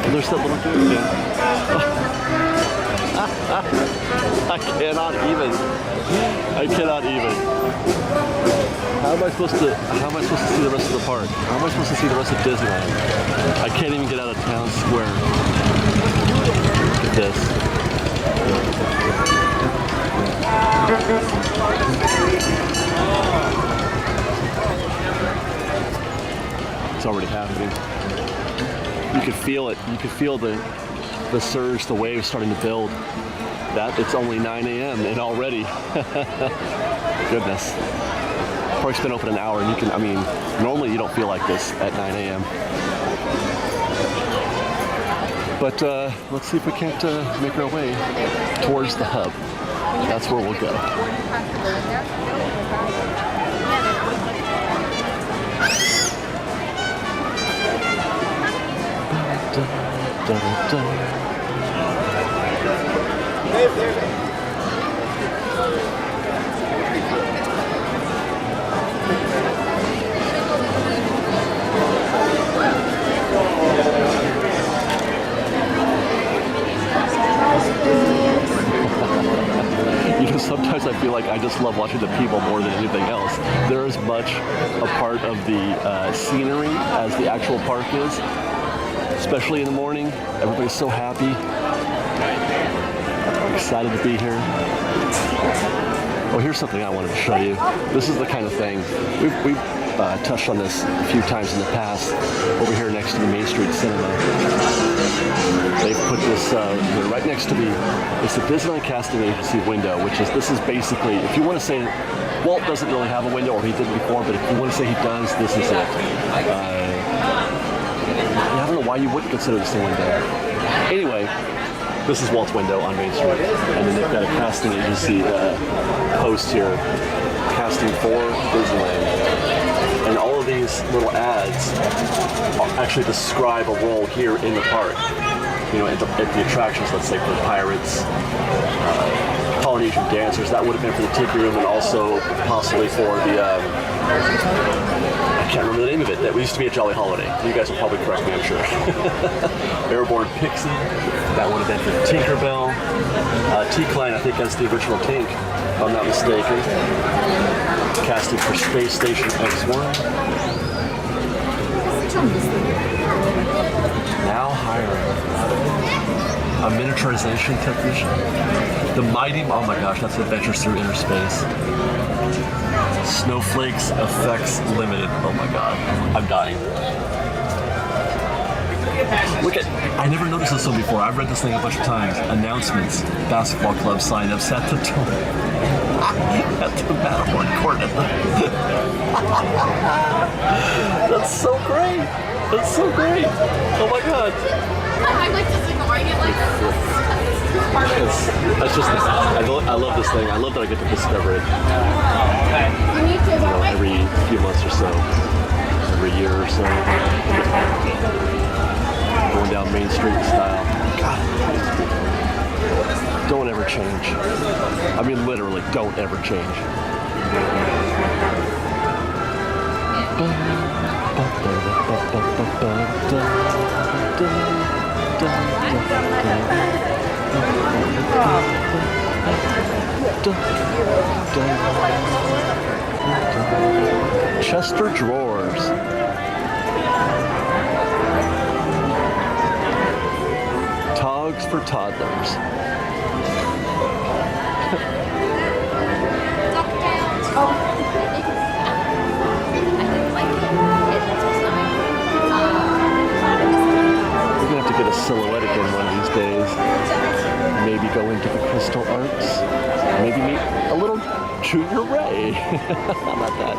There's that little dude again. I cannot even. How am I supposed to see the rest of the park? How am I supposed to see the rest of Disneyland? I can't even get out of town square. Look at this. It's already happening. You could feel it. You could feel the surge, the waves starting to build. That it's only 9 a.m. and already. Goodness. Park's been open an hour, and normally you don't feel like this at 9 a.m. But let's see if we can't make our way towards the hub. That's where we'll go. Sometimes I feel like I just love watching the people more than anything else. They're as much a part of the scenery as the actual park is, especially in the morning. Everybody's so happy. I'm excited to be here. Oh, here's something I wanted to show you. This is the kind of thing, we've touched on this a few times in the past, over here next to the Main Street Cinema. They've put this right next to it's the Disneyland Casting Agency window, this is basically, if you want to say Walt doesn't really have a window, or he didn't before, but if you want to say he does, this is it. I don't know why you wouldn't consider this a window. Anyway, this is Walt's window on Main Street, and then they've got a casting agency post here, casting for Disneyland. And all of these little ads actually describe a role here in the park. You know, at the attractions, let's say for pirates, Polynesian dancers, that would have been for the Tiki room, and also possibly for the, I can't remember the name of it, that used to be a Jolly Holiday. You guys will probably correct me, I'm sure. Airborne Pixie, that would have been for Tinkerbell. T-Klein, I think that's the original Tink, if I'm not mistaken. Casting for Space Station X1. Now hiring a miniaturization technician. The mighty, oh my gosh, that's Adventures Through Inner Space. Snowflakes Effects Limited. Oh my god, I'm dying. Look at, I never noticed this one before. I've read this thing a bunch of times. Announcements, basketball club sign-ups at the door. At the Matterhorn Court. That's so great. That's so great. Oh my god. I'm like just ignoring it like That's just, I love this thing. I love that I get to discover it. Every few months or so. Every year or so. Going down Main Street style. God. Don't ever change. I mean, literally, don't ever change. Chester Drawers. Togs for toddlers. We're gonna have to get a silhouette again one of these days. Maybe go into the Crystal Arts. Maybe meet a little Junior Ray. How about that?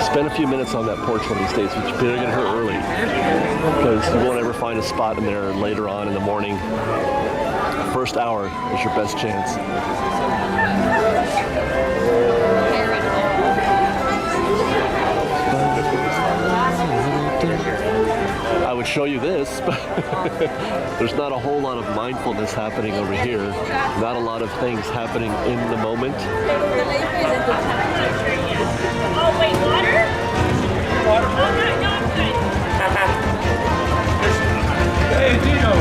Spend a few minutes on that porch one of these days, but you better get her early, because you won't ever find a spot in there later on in the morning. First hour is your best chance. I would show you this, but there's not a whole lot of mindfulness happening over here. Not a lot of things happening in the moment. Oh wait, water? Water? Hey, Dino!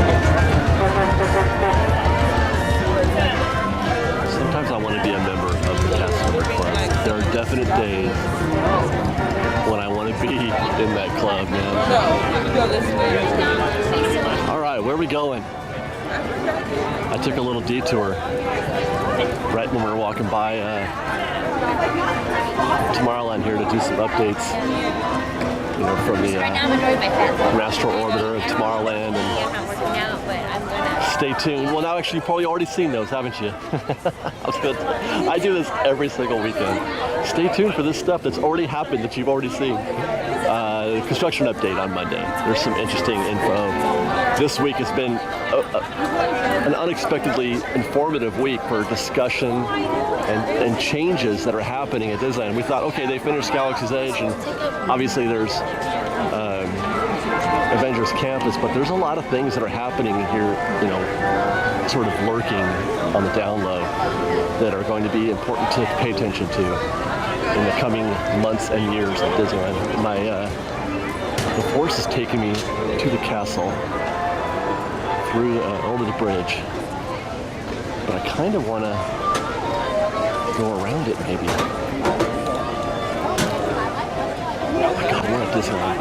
There are definite days when I want to be in that club, man. All right, where are we going? I took a little detour right when we were walking by Tomorrowland here to do some updates, you know, from the Astral Orbiter of Tomorrowland. And stay tuned. Well, now actually, you've probably already seen those, haven't you? I do this every single weekend. Stay tuned for this stuff that's already happened that you've already seen. Construction update on Monday. There's some interesting info. This week has been an unexpectedly informative week for discussion and changes that are happening at Disneyland. We thought, okay, they finished Galaxy's Edge, and obviously there's Avengers Campus, but there's a lot of things that are happening here, you know, sort of lurking on the down low that are going to be important to pay attention to in the coming months and years at Disneyland. The Force is taking me to the castle through over the bridge, but I kind of want to go around it maybe. Oh my God, we're at Disneyland.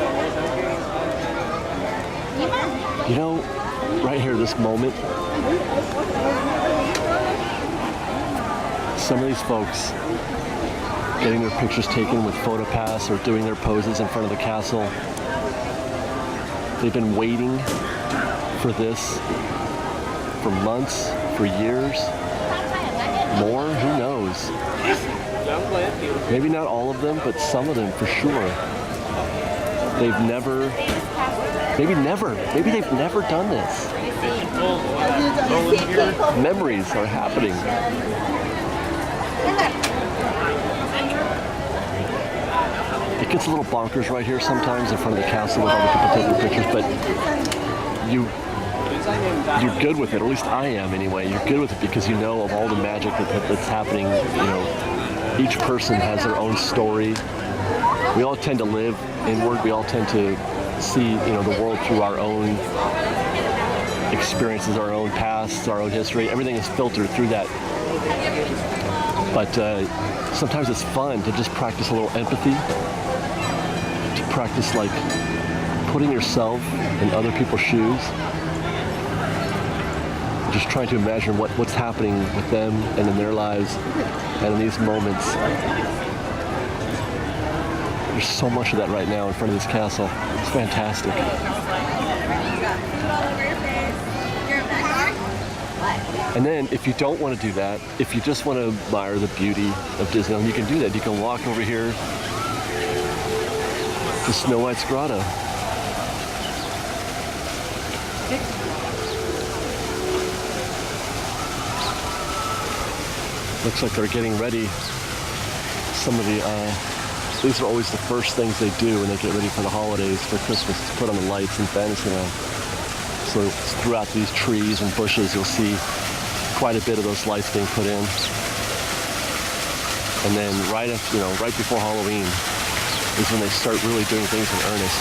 You know, right here, this moment, some of these folks getting their pictures taken with PhotoPass or doing their poses in front of the castle, they've been waiting for this for months, for years, more, who knows? Maybe not all of them, but some of them for sure. They've never, maybe they've never done this. Memories are happening. It gets a little bonkers right here sometimes in front of the castle with all the people taking pictures, but you're good with it, or at least I am anyway. You're good with it because you know of all the magic that's happening. You know, each person has their own story. We all tend to live inward. We all tend to see, you know, the world through our own experiences, our own past, our own history. Everything is filtered through that. But sometimes it's fun to just practice a little empathy, to practice like putting yourself in other people's shoes, just trying to imagine what's happening with them and in their lives and in these moments. There's so much of that right now in front of this castle. It's fantastic. And then if you don't want to do that, if you just want to admire the beauty of Disneyland, you can do that. You can walk over here to Snow White's grotto. Looks like they're getting ready. Some of the, these are always the first things they do when they get ready for the holidays, for Christmas, to put on the lights in Fantasyland. So throughout these trees and bushes, you'll see quite a bit of those lights being put in. And then right before Halloween is when they start really doing things in earnest.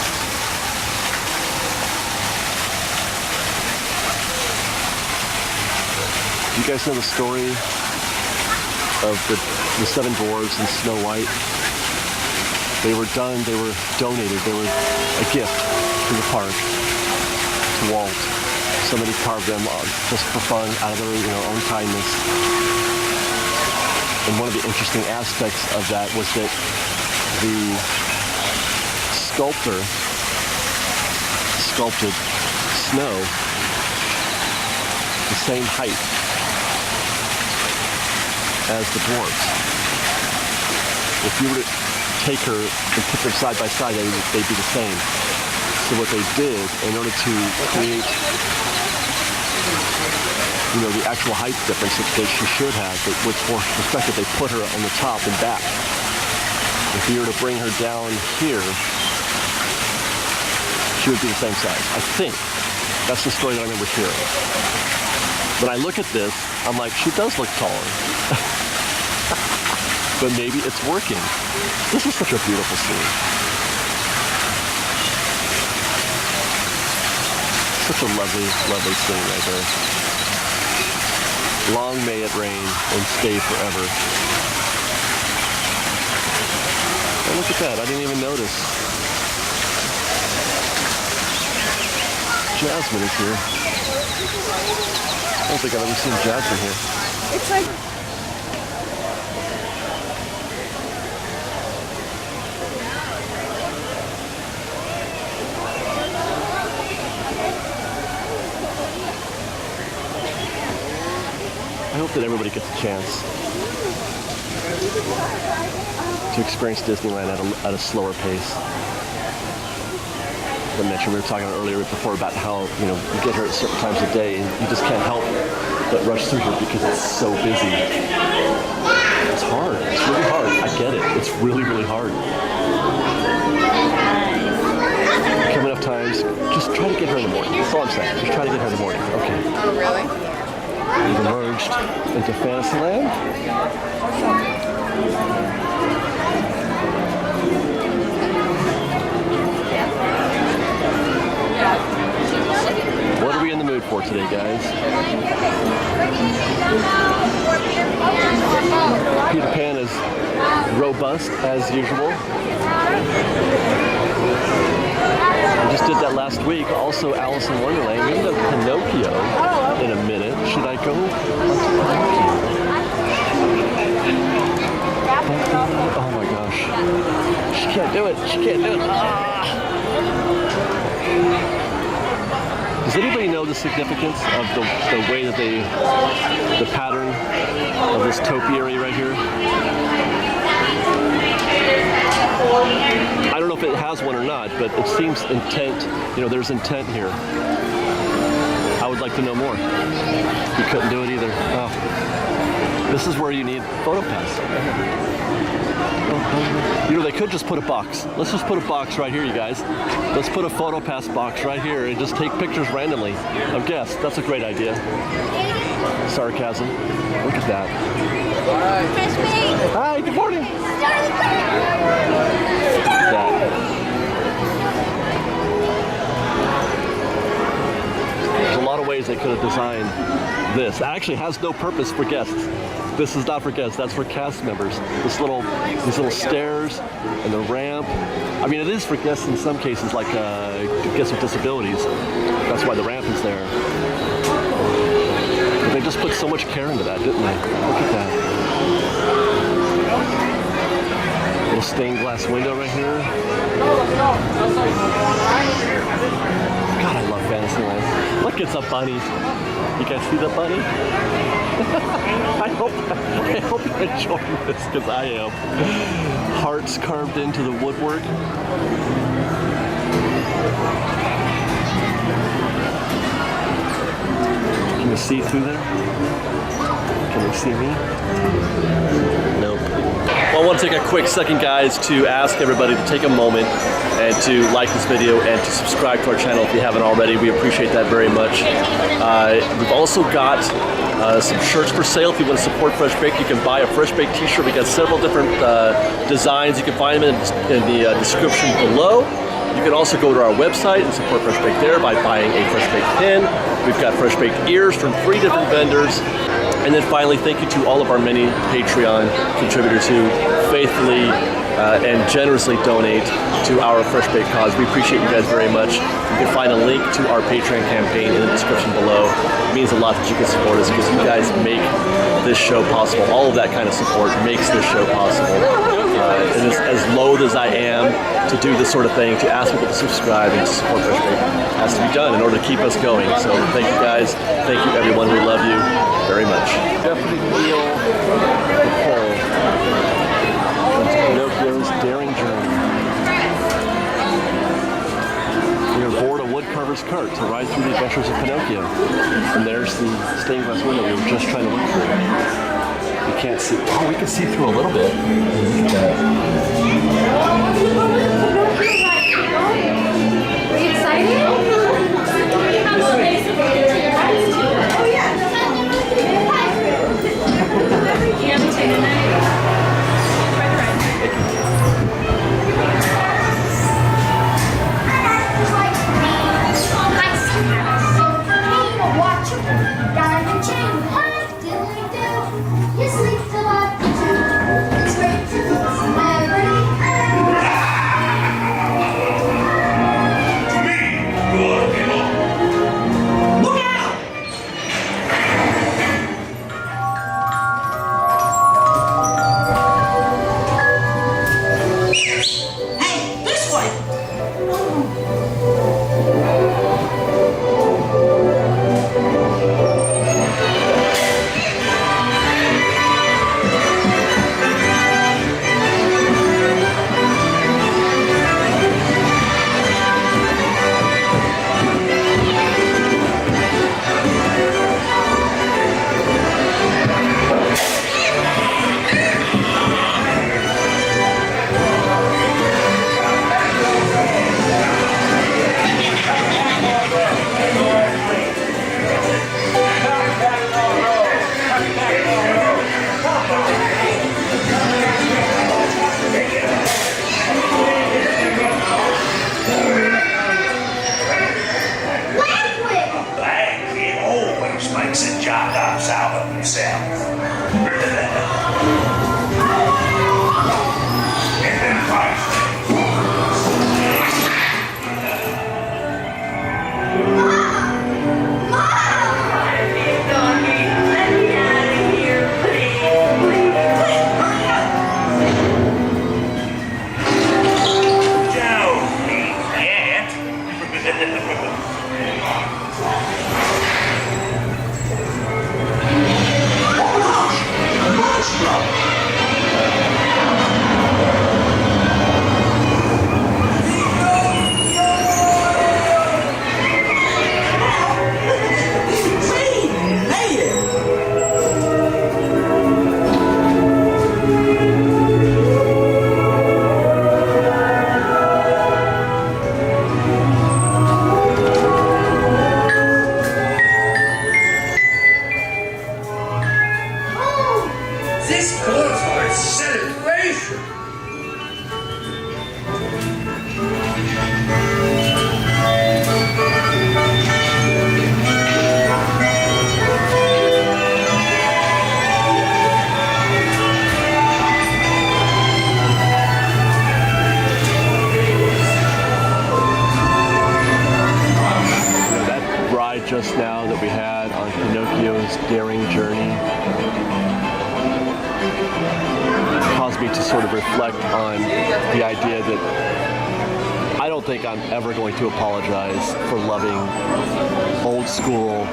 Do you guys know the story of the 7 Dwarves and Snow White? They were donated, they were a gift to the park, to Walt. Somebody carved them just for fun, out of their own kindness. And one of the interesting aspects of that was that the sculptor sculpted snow the same height as the dwarves. If you were to take her and put them side by side, they'd be the same. So what they did, in order to create, the actual height difference that she should have, but with more perspective, they put her on the top and back. If you were to bring her down here, she would be the same size. I think that's the story that I remember hearing. When I look at this, I'm like, she does look taller. But maybe it's working. This is such a beautiful scene. Such a lovely, lovely scene right there. Long may it rain and stay forever. look at that. I didn't even notice. Jasmine is here. I don't think I've ever seen Jasmine here. It's like... I hope that everybody gets a chance to experience Disneyland at a slower pace. As I mentioned, we were talking earlier before about how, you know, you get here at certain times of day and you just can't help but rush through here because it's so busy. It's hard. It's really hard. I get it. It's really, really hard. Come enough times, just try to get here in the morning. That's all I'm saying. Just try to get here in the morning. Okay. Oh, really? We've emerged into Fantasyland. What are we in the mood for today, guys? Peter Pan is robust as usual. We just did that last week. Also, Alice in Wonderland. We're going to Pinocchio in a minute. Should I go? Oh my gosh. She can't do it. She can't do it. Ah. Does anybody know the significance of the way that the pattern of this topiary right here? I don't know if it has one or not, but it seems intent, you know, there's intent here. I would like to know more. You couldn't do it either. Oh. This is where you need PhotoPass. You know, they could just put a box. Let's just put a box right here, you guys. Let's put a PhotoPass box right here and just take pictures randomly of guests. That's a great idea. Sarcasm. Look at that. Hi, good morning. Look at that. There's a lot of ways they could have designed this. It actually has no purpose for guests. This is not for guests, that's for cast members. These little stairs and the ramp. I mean, it is for guests in some cases, like guests with disabilities. That's why the ramp is there. But they just put so much care into that, didn't they? Look at that. Little stained glass window right here. God, I love Fantasyland. Look, it's a bunny. You guys see the bunny? I hope you're enjoying this, because I am. Hearts carved into the woodwork. Can you see through there? Can you see me? Nope. Well, I want to take a quick second, guys, to ask everybody to take a moment and to like this video and to subscribe to our channel if you haven't already. We appreciate that very much. We've also got some shirts for sale. If you want to support Fresh Baked, you can buy a Fresh Baked t-shirt. We got several different designs. You can find them in the description below. You can also go to our website and support Fresh Baked there by buying a Fresh Baked pin. We've got Fresh Baked ears from 3 different vendors. And then finally, thank you to all of our many Patreon contributors who faithfully and generously donate to our Fresh Baked cause. We appreciate you guys very much. You can find a link to our Patreon campaign in the description below. It means a lot that you can support us because you guys make this show possible. All of that kind of support makes this show possible. And as loath as I am to do this sort of thing, to ask people to subscribe and to support Fresh Baked has to be done in order to keep us going. So thank you guys. Thank you everyone. We love you very much. Definitely feel the pull of Pinocchio's daring journey. We are aboard a woodcarver's cart to ride through the adventures of Pinocchio. And there's the stained glass window we were just trying to look through. You can't see. Oh, we can see through a little bit. Look at that. Are you excited? Oh, yeah. You haven't taken that? Diamond chain, what do we do? You sleep till after 2. It's great to just now that we had on Pinocchio's daring journey caused me to sort of reflect on the idea that I don't think I'm ever going to apologize for loving old school,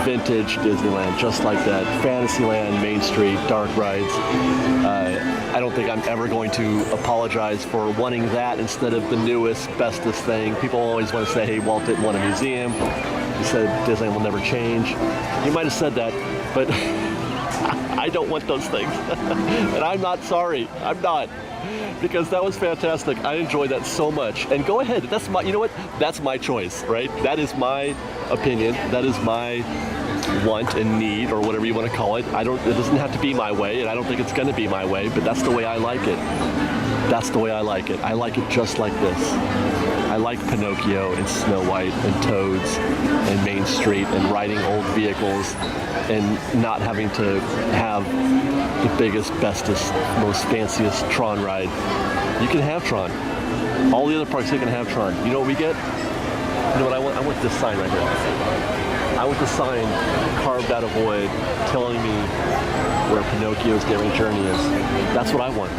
vintage Disneyland, just like that. Fantasyland, Main Street, dark rides. I don't think I'm ever going to apologize for wanting that instead of the newest, bestest thing. People always want to say, hey, Walt didn't want a museum. He said Disneyland will never change. You might have said that, but I don't want those things. And I'm not sorry. I'm not. Because that was fantastic. I enjoyed that so much. And go ahead. That's my, you know what? That's my choice, right? That is my opinion. That is my want and need, or whatever you want to call it. It doesn't have to be my way, and I don't think it's going to be my way, but that's the way I like it. That's the way I like it. I like it just like this. I like Pinocchio and Snow White and Toads and Main Street and riding old vehicles and not having to have the biggest, bestest, most fanciest Tron ride. You can have Tron. All the other parks, you can have Tron. You know what we get? You know what I want? I want this sign right here. I want the sign carved out of wood telling me where Pinocchio's daring journey is. That's what I want.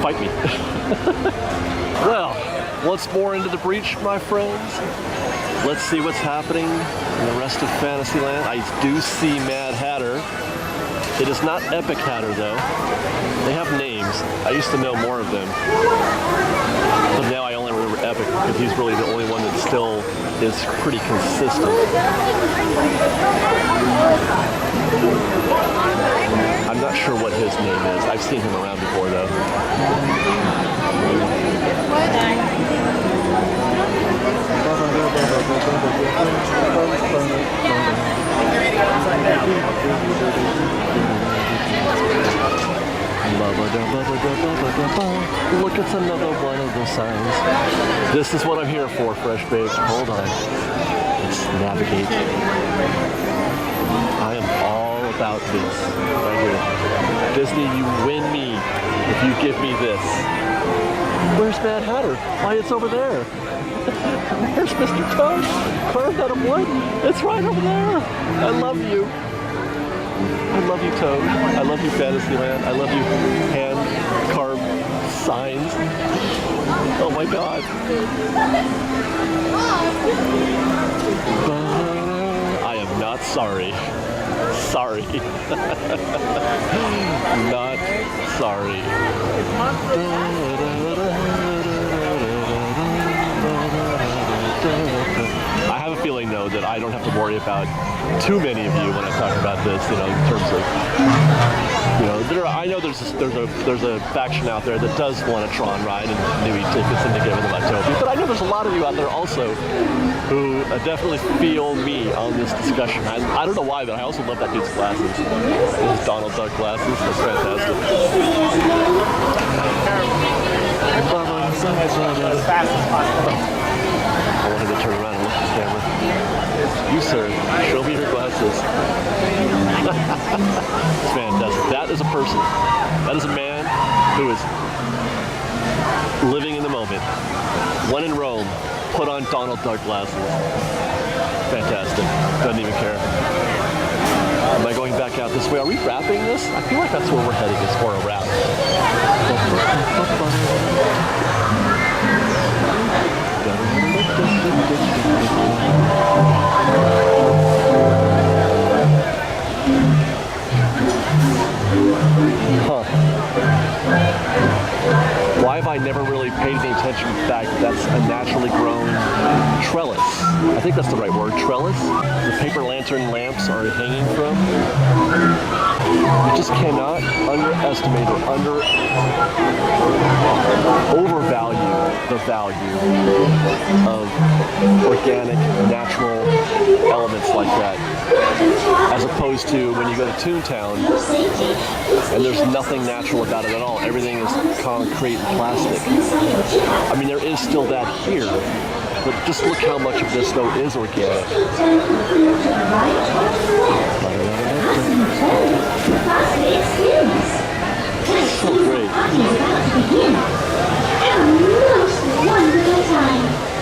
Fight me. Well, once more into the breach, my friends. Let's see what's happening in the rest of Fantasyland. I do see Mad Hatter. It is not Epic Hatter, though. They have names. I used to know more of them. But now I only remember Epic because he's really the only one that still is pretty consistent. I'm not sure what his name is. I've seen him around before, though. Look, it's another one of those signs. This is what I'm here for, Fresh Baked. Hold on. Let's navigate. I am all about this right here. Disney, you win me if you give me this. Where's Mad Hatter? Why, it's over there. Where's Mr. Toad? Carved out of wood? It's right over there. I love you. I love you, Toad. I love you, Fantasyland. I love you, hand-carved signs. Oh my God. I am not sorry. Sorry. Not sorry. I have a feeling, though, that I don't have to worry about too many of you when I talk about this, you know, in terms of, you know, I know there's a faction out there that does want a Tron ride and Nui tickets and to give them Autopia, but I know there's a lot of you out there also who definitely feel me on this discussion. I don't know why, but I also love that dude's glasses. His Donald Duck glasses. That's fantastic. As fast as possible. I wanted to turn around and look at the camera. You, sir, show me your glasses. It's fantastic. That is a person. That is a man who is living in the moment. When in Rome, put on Donald Duck glasses. Fantastic. Doesn't even care. Am I going back out this way? Are we wrapping this? I feel like that's where we're heading, is for a wrap. Huh. Why have I never really paid any attention to the fact that that's a naturally grown trellis? I think that's the right word, trellis. The paper lantern lamps are hanging from. You just cannot underestimate or overvalue the value of organic, natural elements like that. As opposed to when you go to ToonTown and there's nothing natural about it at all. Everything is concrete and plastic. I mean, there is still that here, but just look how much of this, though, is organic. So great.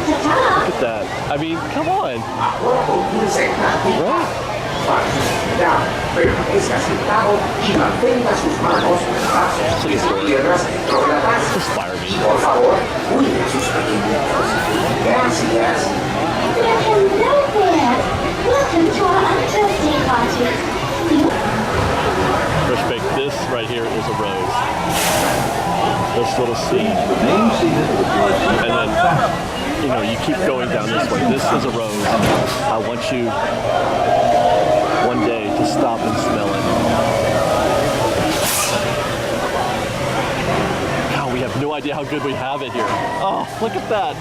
Look at that. I mean, Just fire me. Welcome to our Untitled party. Fresh baked. This right here is a rose. This little seed. And then, you know, you keep going down this way. This is a rose. I want you one day to stop and smell it. God, we have no idea how good we have it here. Oh, look at that.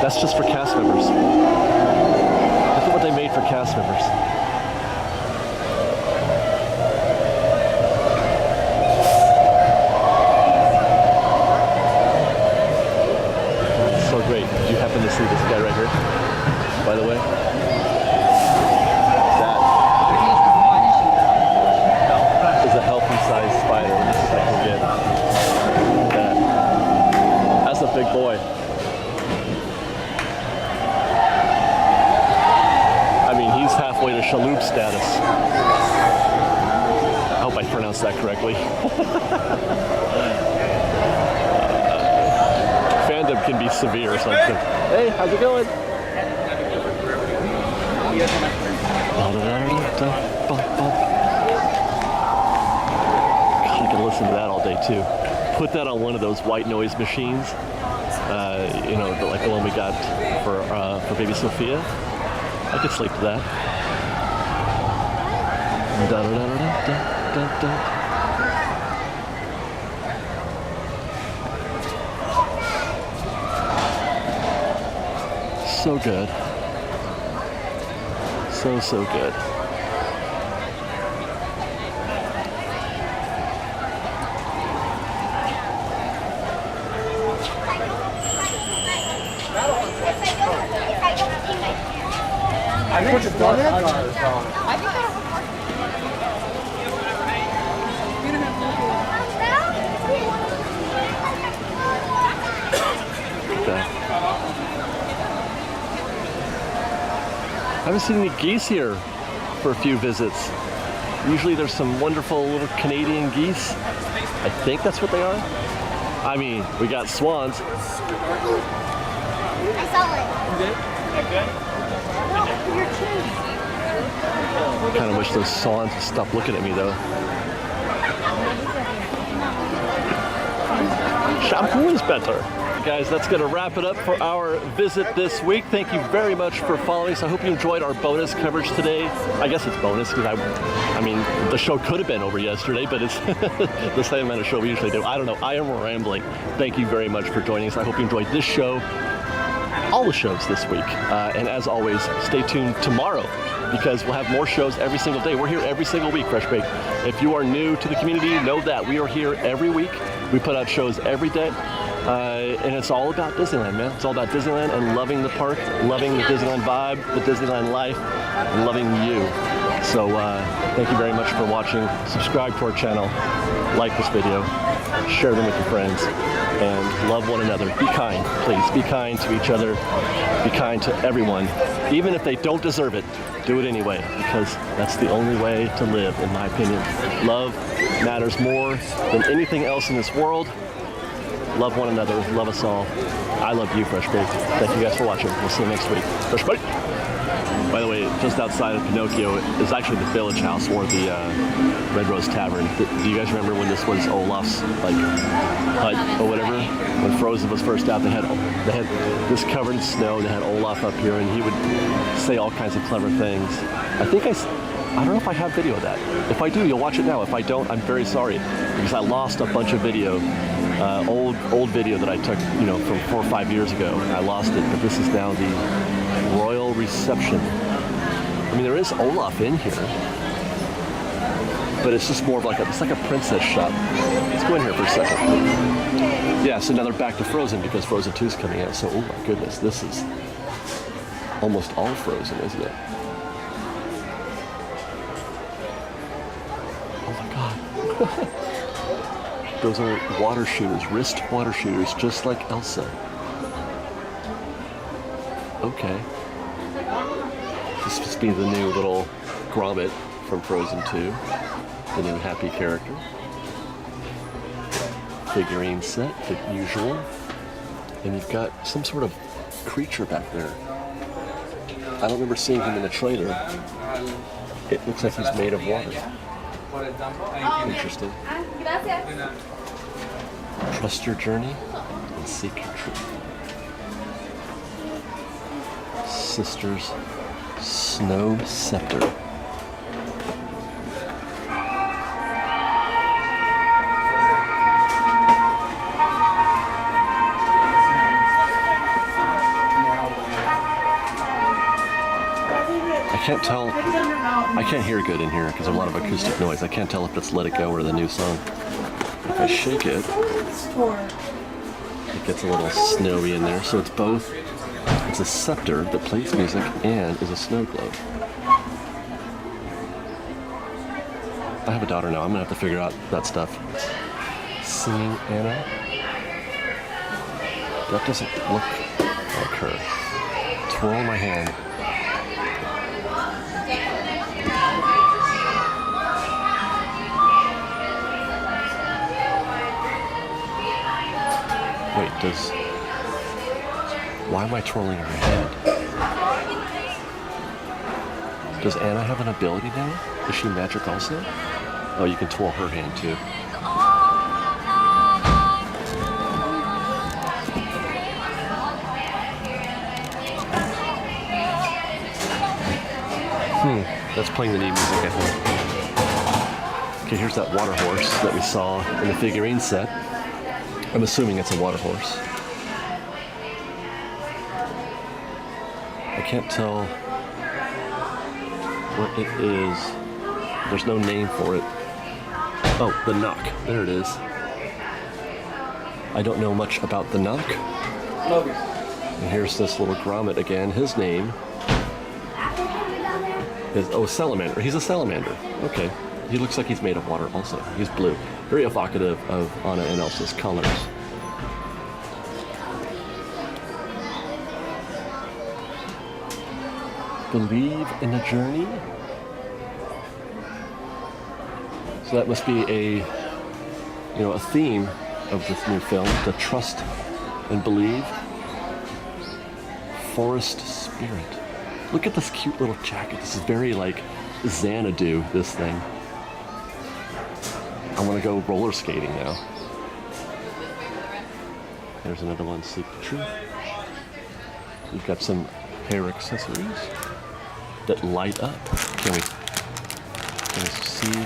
That's just for cast members. Look at what they made for cast members. So great. Did you happen to see this guy right here, by the way? That is a healthy-sized spider. Let me see if I can get that. That's a big boy. Halfway to Shaloub status. I hope I pronounced that correctly. Fandom can be severe sometimes. Hey, how's it going? God, I can listen to that all day too. Put that on one of those white noise machines. You know, like the one we got for baby Sophia. I could sleep to that. So good. So good. I put the donut. I haven't seen any geese here for a few visits. Usually there's some wonderful little Canadian geese. I think that's what they are. I mean, we got swans. I saw it. Kind of wish those swans would stop looking at me though. Shampoo is better. Guys, that's going to wrap it up for our visit this week. Thank you very much for following us. I hope you enjoyed our bonus coverage today. I guess it's bonus because I mean, the show could have been over yesterday, but it's the same amount of show we usually do. I don't know. I am rambling. Thank you very much for joining us. I hope you enjoyed this show, all the shows this week. And as always, stay tuned tomorrow because we'll have more shows every single day. We're here every single week, Fresh Baked. If you are new to the community, know that we are here every week. We put out shows every day. And it's all about Disneyland, man. It's all about Disneyland and loving the park, loving the Disneyland vibe, the Disneyland life, and loving you. So thank you very much for watching. Subscribe to our channel, like this video, share them with your friends, and love one another. Be kind, please. Be kind to each other. Be kind to everyone. Even if they don't deserve it, do it anyway, because that's the only way to live, in my opinion. Love matters more than anything else in this world. Love one another. Love us all. I love you, Fresh Baked. Thank you guys for watching. We'll see you next week. Fresh Baked. By the way, just outside of Pinocchio is actually the Village House or the Red Rose Tavern. Do you guys remember when this was Olaf's like hut or whatever? When Frozen was first out, they had this covered in snow. They had Olaf up here, and he would say all kinds of clever things. I don't know if I have video of that. If I do, you'll watch it now. If I don't, I'm very sorry because I lost a bunch of video. Old video that I took, from 4 or 5 years ago. I lost it, but this is now the royal reception. I mean, there is Olaf in here, but it's just more of it's like a princess shop. Let's go in here for a second. Yeah, so now they're back to Frozen because Frozen 2 is coming out. So, oh my goodness, this is almost all Frozen, isn't it? Those are water shooters, wrist water shooters, just like Elsa. Okay. This must be the new little Gromit from Frozen 2. The new happy character. Figurine set, the usual. And you've got some sort of creature back there. I don't remember seeing him in the trailer. It looks like he's made of water. Interesting. Trust your journey and seek your truth. Sister's Snow Scepter. I can't tell. I can't hear good in here because there's a lot of acoustic noise. I can't tell if it's Let It Go or the new song. If I shake it, it gets a little snowy in there. So it's both. It's a scepter that plays music and is a snow globe. I have a daughter now. I'm gonna have to figure out that stuff. Singing Anna. That doesn't look like her. Twirl my hand. Wait, why am I twirling her hand? Does Anna have an ability now? Is she magic also? Oh, you can twirl her hand too. That's playing the new music, I think. Okay, here's that water horse that we saw in the figurine set. I'm assuming it's a water horse. I can't tell what it is. There's no name for it. Oh, the Knock. There it is. I don't know much about the Knock. And here's this little Gromit again. His name is, Salamander. He's a salamander. Okay. He looks like he's made of water also. He's blue. Very evocative of Anna and Elsa's colors. Believe in the journey. So that must be a theme of this new film, to trust and believe. Forest spirit. Look at this cute little jacket. This is very like Xanadu, this thing. I want to go roller skating now. There's another one, Seek the Truth. You've got some hair accessories that light up. Can we see?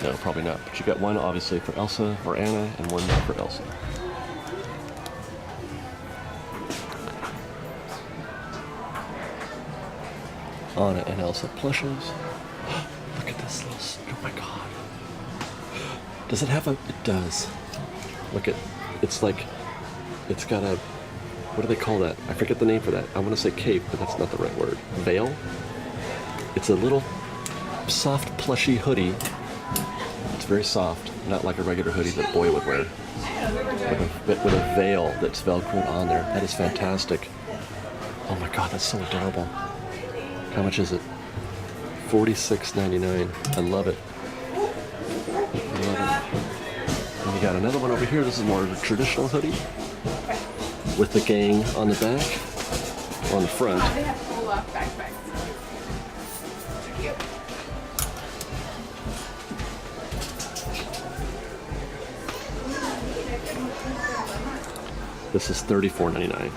No, probably not. But you got one obviously for Elsa or Anna and one for Elsa. Anna and Elsa plushes. Look at this little, oh my god. Does it have a, it does. Look at, it's like, it's got a, what do they call that? I forget the name for that. I want to say cape, but that's not the right word. Veil? It's a little soft plushy hoodie. It's very soft, not like a regular hoodie that Boy would wear. With a veil that's velcroed on there. That is fantastic. Oh my god, that's so adorable. How much is it? $46.99. I love it. And you got another one over here. This is more of a traditional hoodie with the gang on the back, on the front. They have full backpacks. This is $34.99.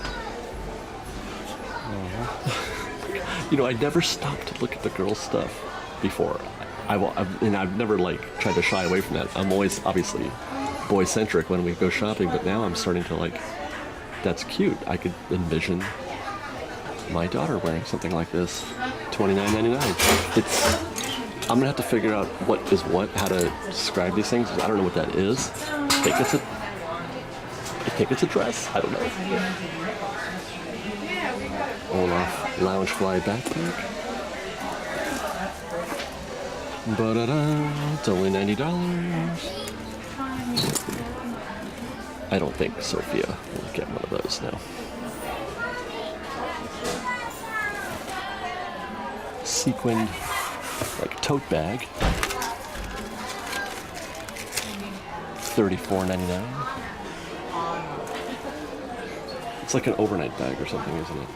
I never stopped to look at the girls' stuff before. I've never tried to shy away from that. I'm always obviously boy-centric when we go shopping, but now I'm starting to that's cute. I could envision my daughter wearing something like this. $29.99. I'm gonna have to figure out what is what, how to describe these things. I don't know what that is. I think it's a dress. I don't know. Olaf Loungefly backpack. Ba-da-da, it's only $90. I don't think Sophia will get one of those now. Sequined, like tote bag. $34.99. It's like an overnight bag or something, isn't it?